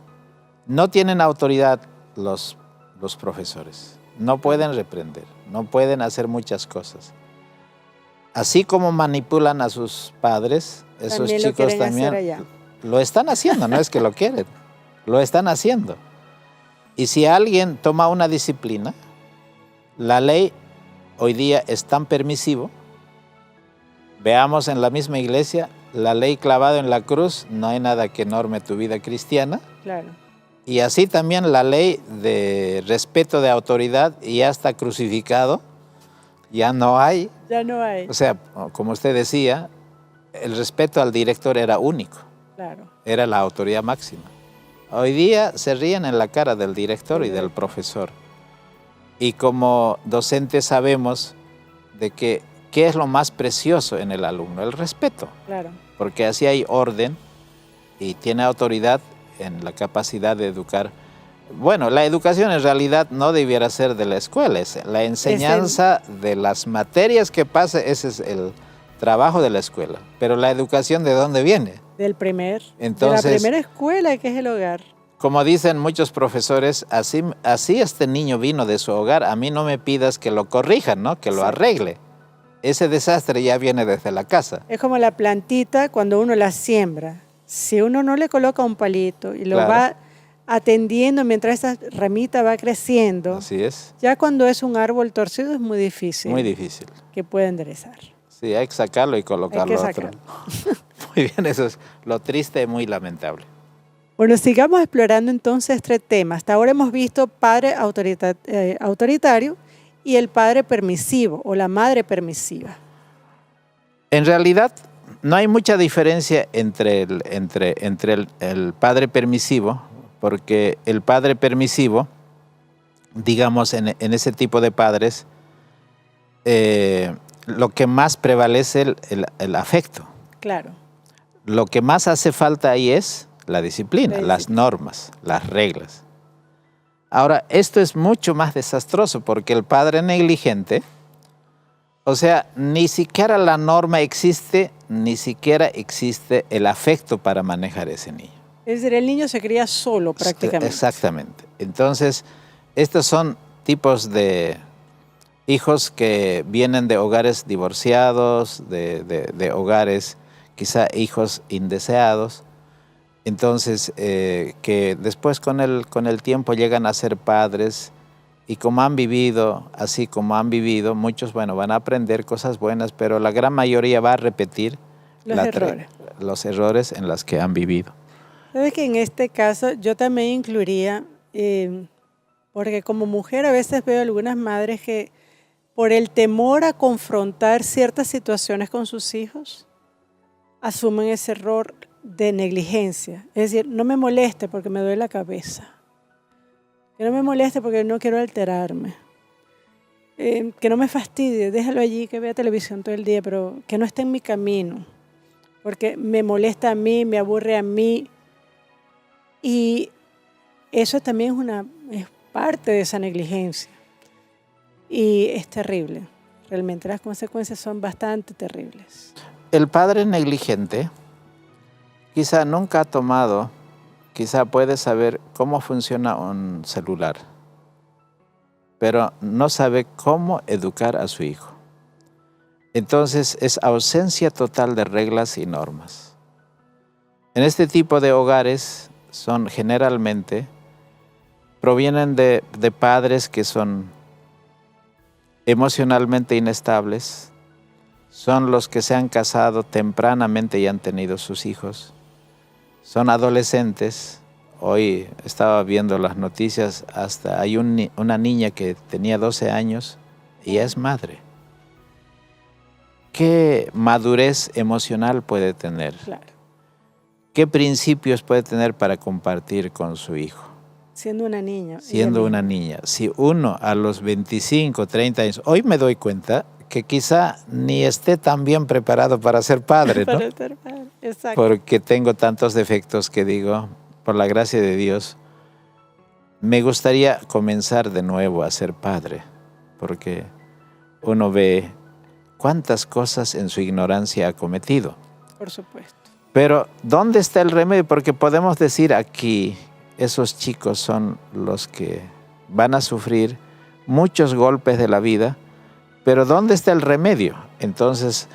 No tienen autoridad los profesores, no pueden reprender, no pueden hacer muchas cosas. Así como manipulan a sus padres, esos también chicos también lo están haciendo, no es que lo quieren, lo están haciendo. Y si alguien toma una disciplina, la ley hoy día es tan permisivo. Veamos en la misma iglesia, la ley clavada en la cruz, no hay nada que norme tu vida cristiana. Claro. Y así también la ley de respeto de autoridad ya está crucificado, ya no hay. Ya no hay. O sea, como usted decía, el respeto al director era único. Claro. Era la autoridad máxima. Hoy día se ríen en la cara del director y del profesor. Y como docentes sabemos de que qué es lo más precioso en el alumno, el respeto. Claro. Porque así hay orden y tiene autoridad en la capacidad de educar. Bueno, la educación en realidad no debiera ser de la escuela, es la enseñanza de las materias que pasa, ese es el trabajo de la escuela. Pero la educación, ¿de dónde viene? De la primera escuela, que es el hogar. Como dicen muchos profesores, así este niño vino de su hogar, a mí no me pidas que lo corrija, ¿no? Que lo arregle. Ese desastre ya viene desde la casa. Es como la plantita cuando uno la siembra. Si uno no le coloca un palito y lo va atendiendo mientras esa ramita va creciendo, así es. Ya cuando es un árbol torcido es muy difícil. Muy difícil. Que pueda enderezar. Sí, hay que sacarlo y colocarlo otro. Muy bien, eso es lo triste y muy lamentable. Bueno, sigamos explorando entonces este tema. Hasta ahora hemos visto padre autoritario y el padre permisivo o la madre permisiva. En realidad, no hay mucha diferencia entre el padre permisivo, porque el padre permisivo, digamos, en ese tipo de padres, lo que más prevalece el afecto. Claro. Lo que más hace falta ahí es la disciplina, las normas, las reglas. Ahora, esto es mucho más desastroso porque el padre negligente, o sea, ni siquiera la norma existe, ni siquiera existe el afecto para manejar ese niño. Es decir, el niño se cría solo prácticamente. Exactamente. Entonces, estos son tipos de hijos que vienen de hogares divorciados, de hogares, quizá hijos indeseados. Entonces, que después con el tiempo llegan a ser padres y como han vivido, así como han vivido, muchos, van a aprender cosas buenas, pero la gran mayoría va a repetir los errores en los que han vivido. Sabes que en este caso yo también incluiría, porque como mujer a veces veo algunas madres que por el temor a confrontar ciertas situaciones con sus hijos, asumen ese error de negligencia. Es decir, no me moleste porque me duele la cabeza. Que no me moleste porque no quiero alterarme. Que no me fastidie, déjalo allí, que vea televisión todo el día, pero que no esté en mi camino. Porque me molesta a mí, me aburre a mí. Y eso también es parte de esa negligencia. Y es terrible. Realmente las consecuencias son bastante terribles. El padre negligente quizá nunca ha tomado, quizá puede saber cómo funciona un celular, pero no sabe cómo educar a su hijo. Entonces es ausencia total de reglas y normas. En este tipo de hogares son generalmente, provienen de padres que son emocionalmente inestables, son los que se han casado tempranamente y han tenido sus hijos, son adolescentes. Hoy estaba viendo las noticias, hasta hay una niña que tenía 12 años y es madre. ¿Qué madurez emocional puede tener? Claro. ¿Qué principios puede tener para compartir con su hijo? Siendo una niña. Siendo una niña. Si uno a los 25, 30 años, hoy me doy cuenta que quizá ni esté tan bien preparado para ser padre, ¿no? Para ser padre, exacto. Porque tengo tantos defectos que digo, por la gracia de Dios, me gustaría comenzar de nuevo a ser padre, porque uno ve cuántas cosas en su ignorancia ha cometido. Por supuesto. Pero, ¿dónde está el remedio? Porque podemos decir aquí, esos chicos son los que van a sufrir muchos golpes de la vida, pero ¿dónde está el remedio? Entonces,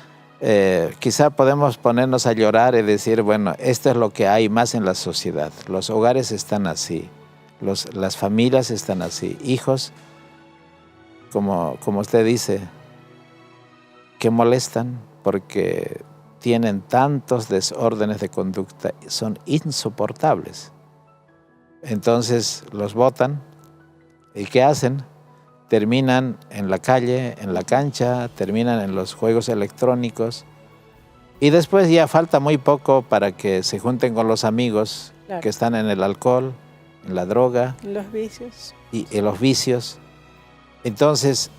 quizá podemos ponernos a llorar y decir, bueno, esto es lo que hay más en la sociedad. Los hogares están así, las familias están así. Hijos, como usted dice, que molestan porque tienen tantos desórdenes de conducta, son insoportables. Entonces los botan, ¿y qué hacen? Terminan en la calle, en la cancha, terminan en los juegos electrónicos y después ya falta muy poco para que se junten con los amigos, claro, que están en el alcohol, en la droga, los vicios. Y en los vicios. Entonces,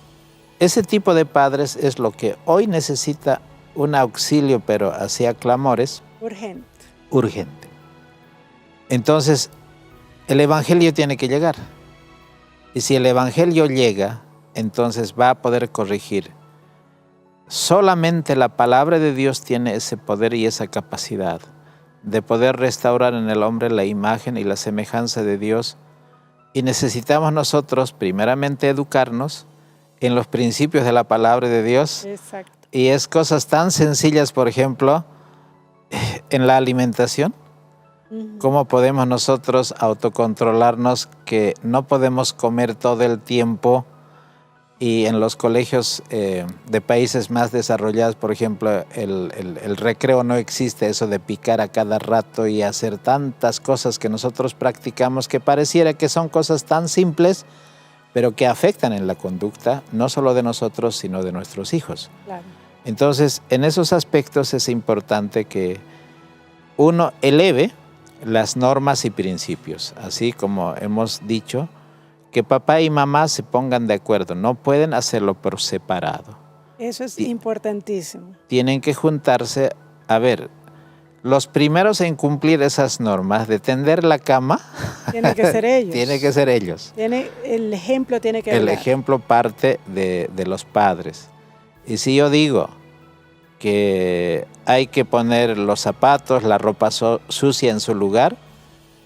ese tipo de padres es lo que hoy necesita un auxilio, pero hacia clamores. Urgente. Urgente. Entonces, el evangelio tiene que llegar. Y si el evangelio llega, entonces va a poder corregir. Solamente la palabra de Dios tiene ese poder y esa capacidad de poder restaurar en el hombre la imagen y la semejanza de Dios. Y necesitamos nosotros primeramente educarnos en los principios de la palabra de Dios. Exacto. Y es cosas tan sencillas, por ejemplo, en la alimentación. ¿Cómo podemos nosotros autocontrolarnos que no podemos comer todo el tiempo? Y en los colegios de países más desarrollados, por ejemplo, el recreo no existe, eso de picar a cada rato y hacer tantas cosas que nosotros practicamos que pareciera que son cosas tan simples, pero que afectan en la conducta, no solo de nosotros, sino de nuestros hijos. Claro. Entonces, en esos aspectos es importante que uno eleve las normas y principios, así como hemos dicho, que papá y mamá se pongan de acuerdo, no pueden hacerlo por separado. Eso es importantísimo. Tienen que juntarse, a ver, los primeros en cumplir esas normas de tender la cama. Tienen que ser ellos. Tiene que ser ellos. El ejemplo tiene que El hablar. ejemplo parte de los padres. Y si yo digo que hay que poner los zapatos, la ropa sucia en su lugar,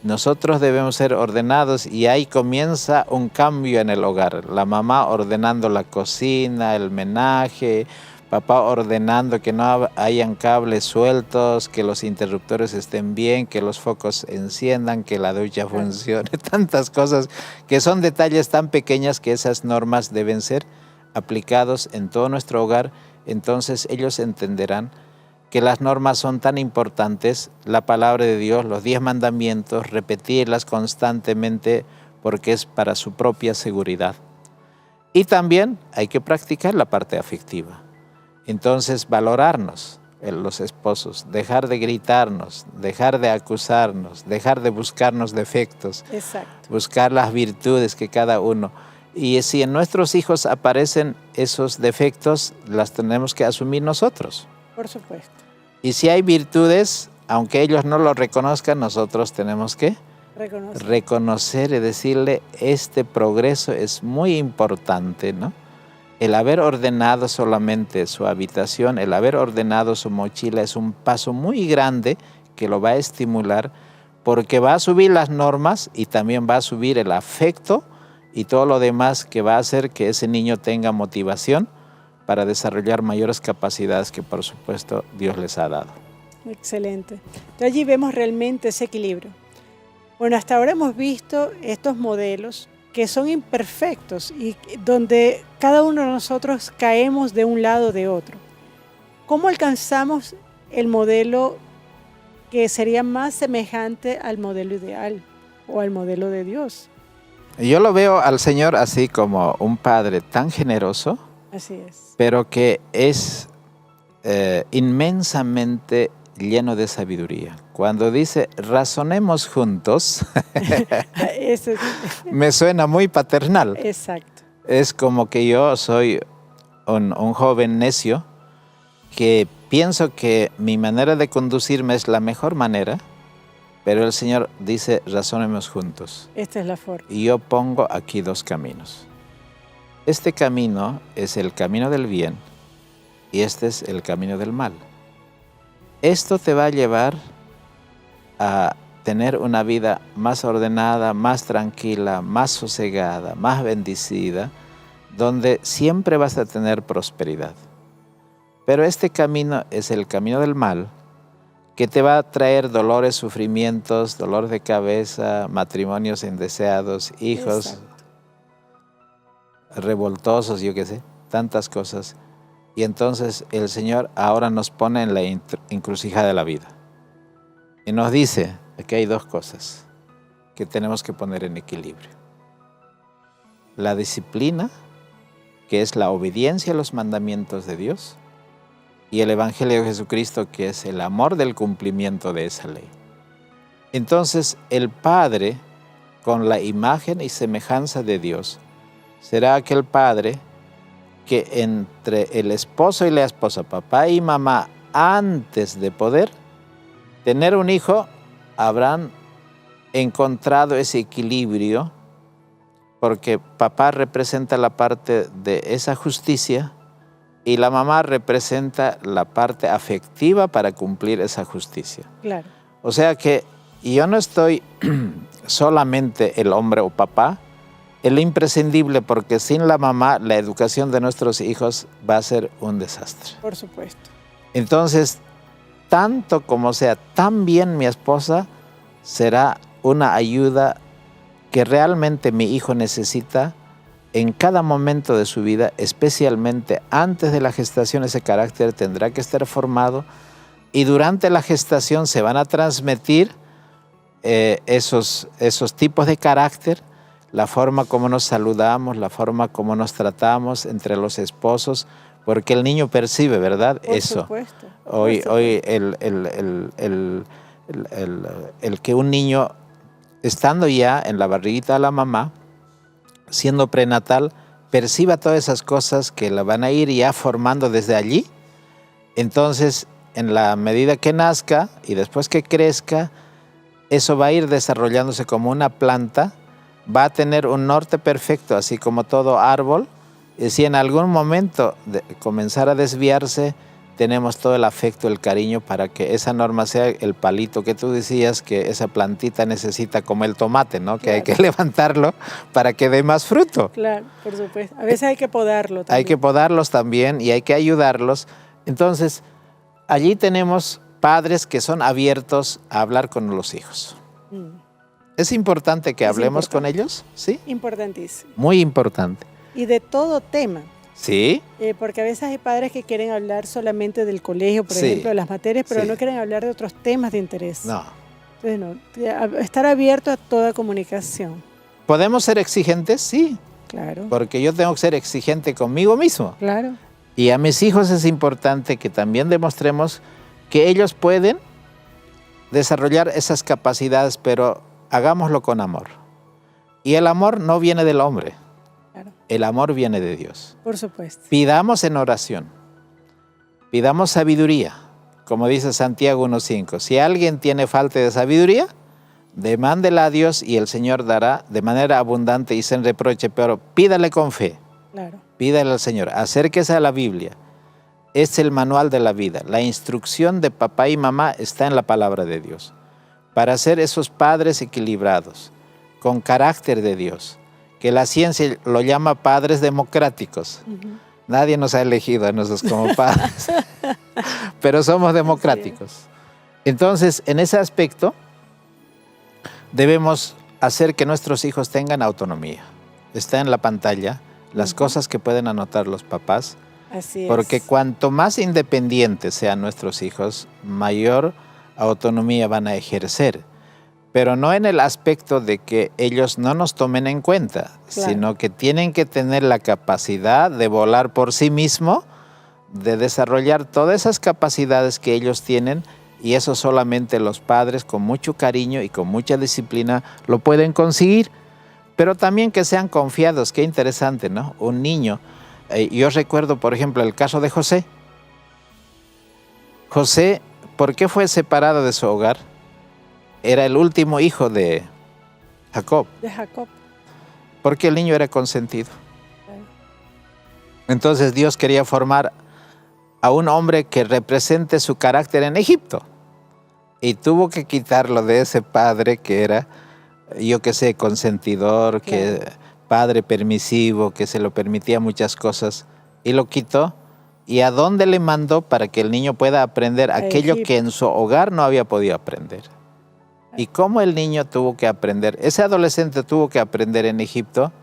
nosotros debemos ser ordenados y ahí comienza un cambio en el hogar. La mamá ordenando la cocina, el menaje, papá ordenando que no hayan cables sueltos, que los interruptores estén bien, que los focos enciendan, que la ducha funcione, tantas cosas que son detalles tan pequeñas que esas normas deben ser aplicados en todo nuestro hogar. Entonces ellos entenderán que las normas son tan importantes, la palabra de Dios, los 10 mandamientos, repetirlas constantemente porque es para su propia seguridad. Y también hay que practicar la parte afectiva. Entonces valorarnos, los esposos, dejar de gritarnos, dejar de acusarnos, dejar de buscarnos defectos, exacto, buscar las virtudes que cada uno. Y si en nuestros hijos aparecen esos defectos, las tenemos que asumir nosotros. Por supuesto. Y si hay virtudes, aunque ellos no lo reconozcan, nosotros tenemos que reconocer y decirle, este progreso es muy importante, ¿no? El haber ordenado solamente su habitación, el haber ordenado su mochila es un paso muy grande que lo va a estimular porque va a subir las normas y también va a subir el afecto y todo lo demás que va a hacer que ese niño tenga motivación para desarrollar mayores capacidades que por supuesto Dios les ha dado. Excelente. Entonces allí vemos realmente ese equilibrio. Bueno, hasta ahora hemos visto estos modelos que son imperfectos y donde cada uno de nosotros caemos de un lado o de otro. ¿Cómo alcanzamos el modelo que sería más semejante al modelo ideal o al modelo de Dios? Yo lo veo al Señor así como un Padre tan generoso, así es, pero que es inmensamente lleno de sabiduría. Cuando dice razonemos juntos, eso es. Me suena muy paternal. Exacto. Es como que yo soy un joven necio que pienso que mi manera de conducirme es la mejor manera, pero el Señor dice razonemos juntos. Esta es la forma. Y yo pongo aquí dos caminos. Este camino es el camino del bien y este es el camino del mal. Esto te va a llevar a tener una vida más ordenada, más tranquila, más sosegada, más bendecida, donde siempre vas a tener prosperidad. Pero este camino es el camino del mal, que te va a traer dolores, sufrimientos, dolor de cabeza, matrimonios indeseados, hijos Exacto. revoltosos, yo qué sé, tantas cosas. Y entonces el Señor ahora nos pone en la encrucijada de la vida. Y nos dice, aquí hay dos cosas que tenemos que poner en equilibrio. La disciplina, que es la obediencia a los mandamientos de Dios, y el Evangelio de Jesucristo, que es el amor del cumplimiento de esa ley. Entonces el Padre, con la imagen y semejanza de Dios, será aquel Padre que entre el esposo y la esposa, papá y mamá, antes de poder tener un hijo, habrán encontrado ese equilibrio, porque papá representa la parte de esa justicia y la mamá representa la parte afectiva para cumplir esa justicia. Claro. O sea que yo no estoy solamente el hombre o papá, es lo imprescindible, porque sin la mamá la educación de nuestros hijos va a ser un desastre. Por supuesto. Entonces, tanto como sea tan bien mi esposa, será una ayuda que realmente mi hijo necesita en cada momento de su vida, especialmente antes de la gestación. Ese carácter tendrá que estar formado y durante la gestación se van a transmitir esos tipos de carácter, la forma como nos saludamos, la forma como nos tratamos entre los esposos, porque el niño percibe, ¿verdad? Por eso. Supuesto. Hoy el que un niño, estando ya en la barriguita de la mamá, siendo prenatal, perciba todas esas cosas que la van a ir ya formando desde allí. Entonces, en la medida que nazca y después que crezca, eso va a ir desarrollándose como una planta, va a tener un norte perfecto, así como todo árbol. Y si en algún momento comenzara a desviarse, tenemos todo el afecto, el cariño para que esa norma sea el palito que tú decías, que esa plantita necesita, como el tomate, ¿no? Que claro, hay que levantarlo para que dé más fruto. Claro, por supuesto. A veces hay que podarlo también. Hay que podarlos también y hay que ayudarlos. Entonces, allí tenemos padres que son abiertos a hablar con los hijos. ¿Es importante que hablemos con ellos? ¿Sí? Importantísimo. Muy importante. Y de todo tema. ¿Sí? Porque a veces hay padres que quieren hablar solamente del colegio, por ejemplo, de las materias, pero no quieren hablar de otros temas de interés. No. Entonces, estar abierto a toda comunicación. ¿Podemos ser exigentes? Sí. Claro. Porque yo tengo que ser exigente conmigo mismo. Claro. Y a mis hijos es importante que también demostremos que ellos pueden desarrollar esas capacidades, pero hagámoslo con amor. Y el amor no viene del hombre. Claro. El amor viene de Dios. Por supuesto. Pidamos en oración. Pidamos sabiduría. Como dice Santiago 1:5. Si alguien tiene falta de sabiduría, Demándela a Dios y el Señor dará de manera abundante y sin reproche, pero pídale con fe. Claro. Pídale al Señor, acérquese a la Biblia. Es el manual de la vida. La instrucción de papá y mamá está en la palabra de Dios. Para ser esos padres equilibrados, con carácter de Dios, que la ciencia lo llama padres democráticos. Nadie nos ha elegido a nosotros como padres, pero somos democráticos. Entonces, en ese aspecto, debemos hacer que nuestros hijos tengan autonomía. Está en la pantalla las cosas que pueden anotar los papás, Así es. porque cuanto más independientes sean nuestros hijos, mayor autonomía van a ejercer. Pero no en el aspecto de que ellos no nos tomen en cuenta, Claro. sino que tienen que tener la capacidad de volar por sí mismo, de desarrollar todas esas capacidades que ellos tienen, y eso solamente los padres con mucho cariño y con mucha disciplina lo pueden conseguir. Pero también que sean confiados. Qué interesante, ¿no? Un niño. Yo recuerdo, por ejemplo, el caso de José. José, ¿por qué fue separado de su hogar? Era el último hijo de Jacob. De Jacob. Porque el niño era consentido. Claro. Entonces Dios quería formar a un hombre que represente su carácter en Egipto. Y tuvo que quitarlo de ese padre que era, yo qué sé, consentidor, que padre permisivo, que se lo permitía muchas cosas. Y lo quitó. ¿Y a dónde le mandó para que el niño pueda aprender aquello que en su hogar no había podido aprender? ¿Y cómo el niño tuvo que aprender? Ese adolescente tuvo que aprender en Egipto,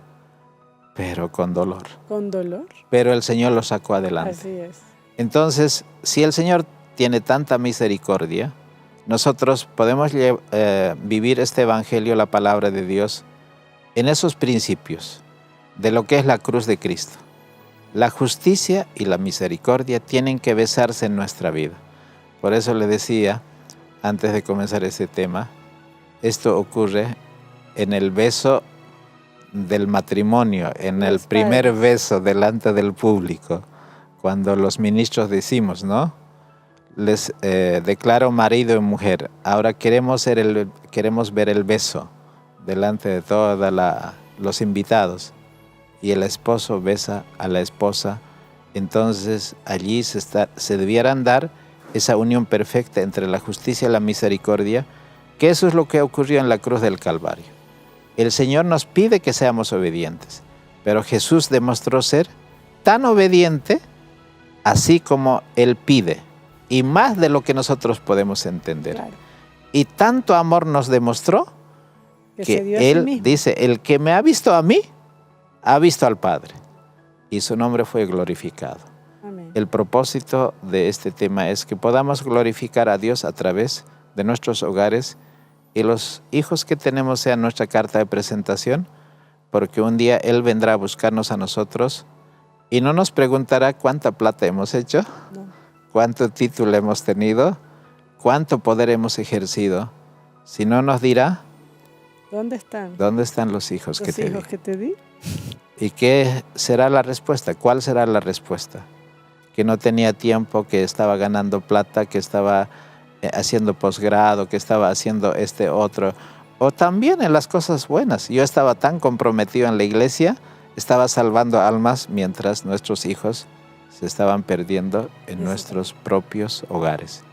pero con dolor. Con dolor. Pero el Señor lo sacó adelante. Así es. Entonces, si el Señor tiene tanta misericordia, nosotros podemos vivir este evangelio, la palabra de Dios, en esos principios de lo que es la cruz de Cristo. La justicia y la misericordia tienen que besarse en nuestra vida. Por eso le decía, antes de comenzar ese tema, esto ocurre en el beso del matrimonio, en el primer beso delante del público, cuando los ministros decimos, ¿no? Les declaro marido y mujer. Ahora queremos ver el beso delante de todos los invitados. Y el esposo besa a la esposa. Entonces allí se debieran dar esa unión perfecta entre la justicia y la misericordia, que eso es lo que ocurrió en la cruz del Calvario. El Señor nos pide que seamos obedientes, pero Jesús demostró ser tan obediente así como Él pide, y más de lo que nosotros podemos entender. Claro. Y tanto amor nos demostró que Él dice, el que me ha visto a mí, ha visto al Padre, y su nombre fue glorificado. Amén. El propósito de este tema es que podamos glorificar a Dios a través de nuestros hogares, y los hijos que tenemos sean nuestra carta de presentación, porque un día Él vendrá a buscarnos a nosotros y no nos preguntará cuánta plata hemos hecho, cuánto título hemos tenido, cuánto poder hemos ejercido, sino nos dirá, ¿dónde están? ¿Dónde están los hijos que te di? Que te di? ¿Y qué será la respuesta? ¿Cuál será la respuesta? Que no tenía tiempo, que estaba ganando plata, que estaba haciendo posgrado, que estaba haciendo otro. O también en las cosas buenas. Yo estaba tan comprometido en la iglesia, estaba salvando almas mientras nuestros hijos se estaban perdiendo en nuestros propios hogares.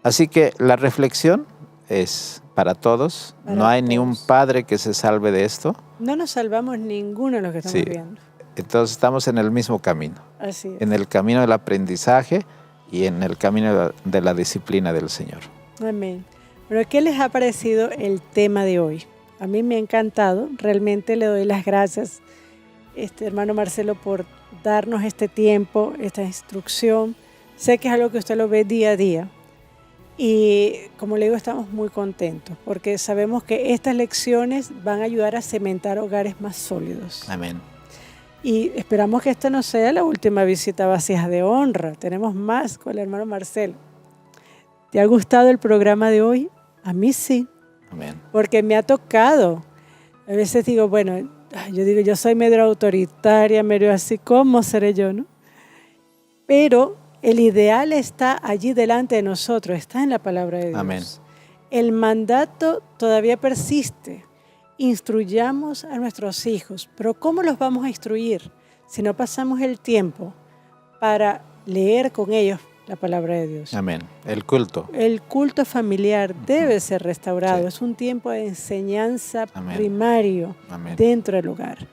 Así que la reflexión es para todos. No hay ni un padre que se salve de esto. No nos salvamos ninguno de los que estamos viendo. Entonces estamos en el mismo camino. Así es. En el camino del aprendizaje y en el camino de la disciplina del Señor. Amén. Pero ¿qué les ha parecido el tema de hoy? A mí me ha encantado. Realmente le doy las gracias, hermano Marcelo, por darnos este tiempo, esta instrucción. Sé que es algo que usted lo ve día a día. Y como le digo, estamos muy contentos porque sabemos que estas lecciones van a ayudar a cementar hogares más sólidos. Amén. Y esperamos que esta no sea la última visita a Vasijas de Honra. Tenemos más con el hermano Marcelo. ¿Te ha gustado el programa de hoy? A mí sí. Amén. Porque me ha tocado. A veces digo, bueno, yo soy medio autoritaria, medio así, ¿cómo seré yo, no? Pero el ideal está allí delante de nosotros, está en la palabra de Dios. Amén. El mandato todavía persiste. Instruyamos a nuestros hijos, pero ¿cómo los vamos a instruir si no pasamos el tiempo para leer con ellos la palabra de Dios? Amén. El culto. El culto familiar debe ser restaurado. Sí. Es un tiempo de enseñanza Amén. primario Amén. dentro del hogar.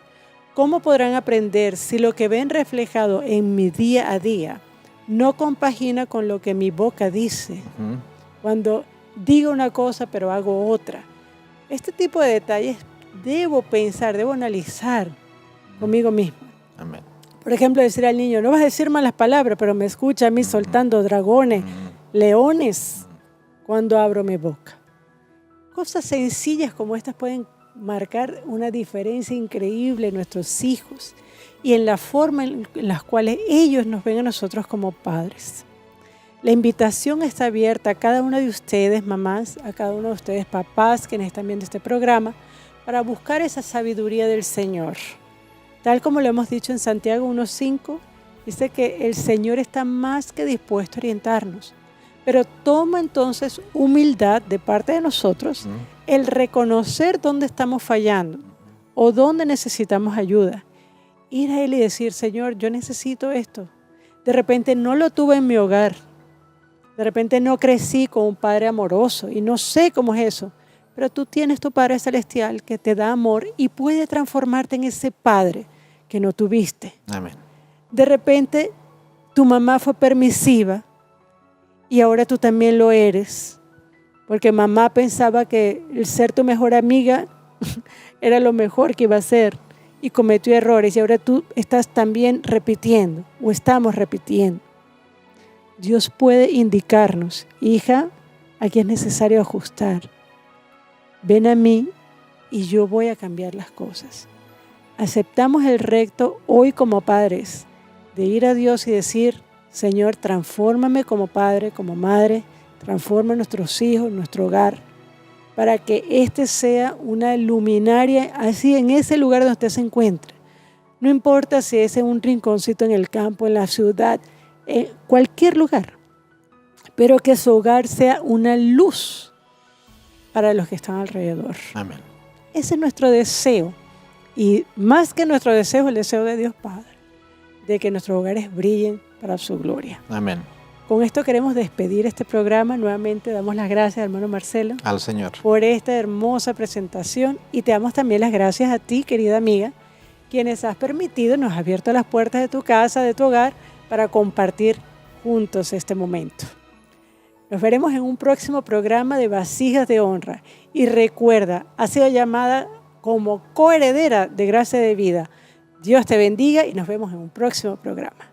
¿Cómo podrán aprender si lo que ven reflejado en mi día a día no compagina con lo que mi boca dice? Ujú. Cuando digo una cosa pero hago otra. Este tipo de detalles debo pensar, debo analizar conmigo mismo. Amén. Por ejemplo, decir al niño, no vas a decir malas palabras, pero me escucha a mí soltando dragones, leones, cuando abro mi boca. Cosas sencillas como estas pueden marcar una diferencia increíble en nuestros hijos y en la forma en la cual ellos nos ven a nosotros como padres. La invitación está abierta a cada uno de ustedes, mamás, a cada uno de ustedes, papás, quienes están viendo este programa, para buscar esa sabiduría del Señor. Tal como lo hemos dicho en Santiago 1:5, dice que el Señor está más que dispuesto a orientarnos. Pero toma entonces humildad de parte de nosotros el reconocer dónde estamos fallando o dónde necesitamos ayuda. Ir a Él y decir, Señor, yo necesito esto. De repente no lo tuve en mi hogar. De repente no crecí con un Padre amoroso y no sé cómo es eso. Pero tú tienes tu Padre Celestial que te da amor y puede transformarte en ese Padre que no tuviste. Amén. De repente tu mamá fue permisiva y ahora tú también lo eres, porque mamá pensaba que el ser tu mejor amiga era lo mejor que iba a ser y cometió errores y ahora tú estás también repitiendo o estamos repitiendo. Dios puede indicarnos, hija, aquí es necesario ajustar. Ven a mí y yo voy a cambiar las cosas. Aceptamos el reto hoy como padres de ir a Dios y decir, Señor, transfórmame como padre, como madre, transforma a nuestros hijos, nuestro hogar, para que este sea una luminaria así en ese lugar donde usted se encuentre. No importa si es en un rinconcito en el campo, en la ciudad, en cualquier lugar, pero que su hogar sea una luz para los que están alrededor. Amén. Ese es nuestro deseo. Y más que nuestro deseo, el deseo de Dios Padre, de que nuestros hogares brillen para su gloria. Amén. Con esto queremos despedir este programa. Nuevamente damos las gracias, hermano Marcelo, Al Señor. por esta hermosa presentación y te damos también las gracias a ti, querida amiga, quienes has permitido, nos has abierto las puertas de tu casa, de tu hogar, para compartir juntos este momento. Nos veremos en un próximo programa de Vasijas de Honra. Y recuerda, ha sido llamada como coheredera de Gracia de Vida. Dios te bendiga y nos vemos en un próximo programa.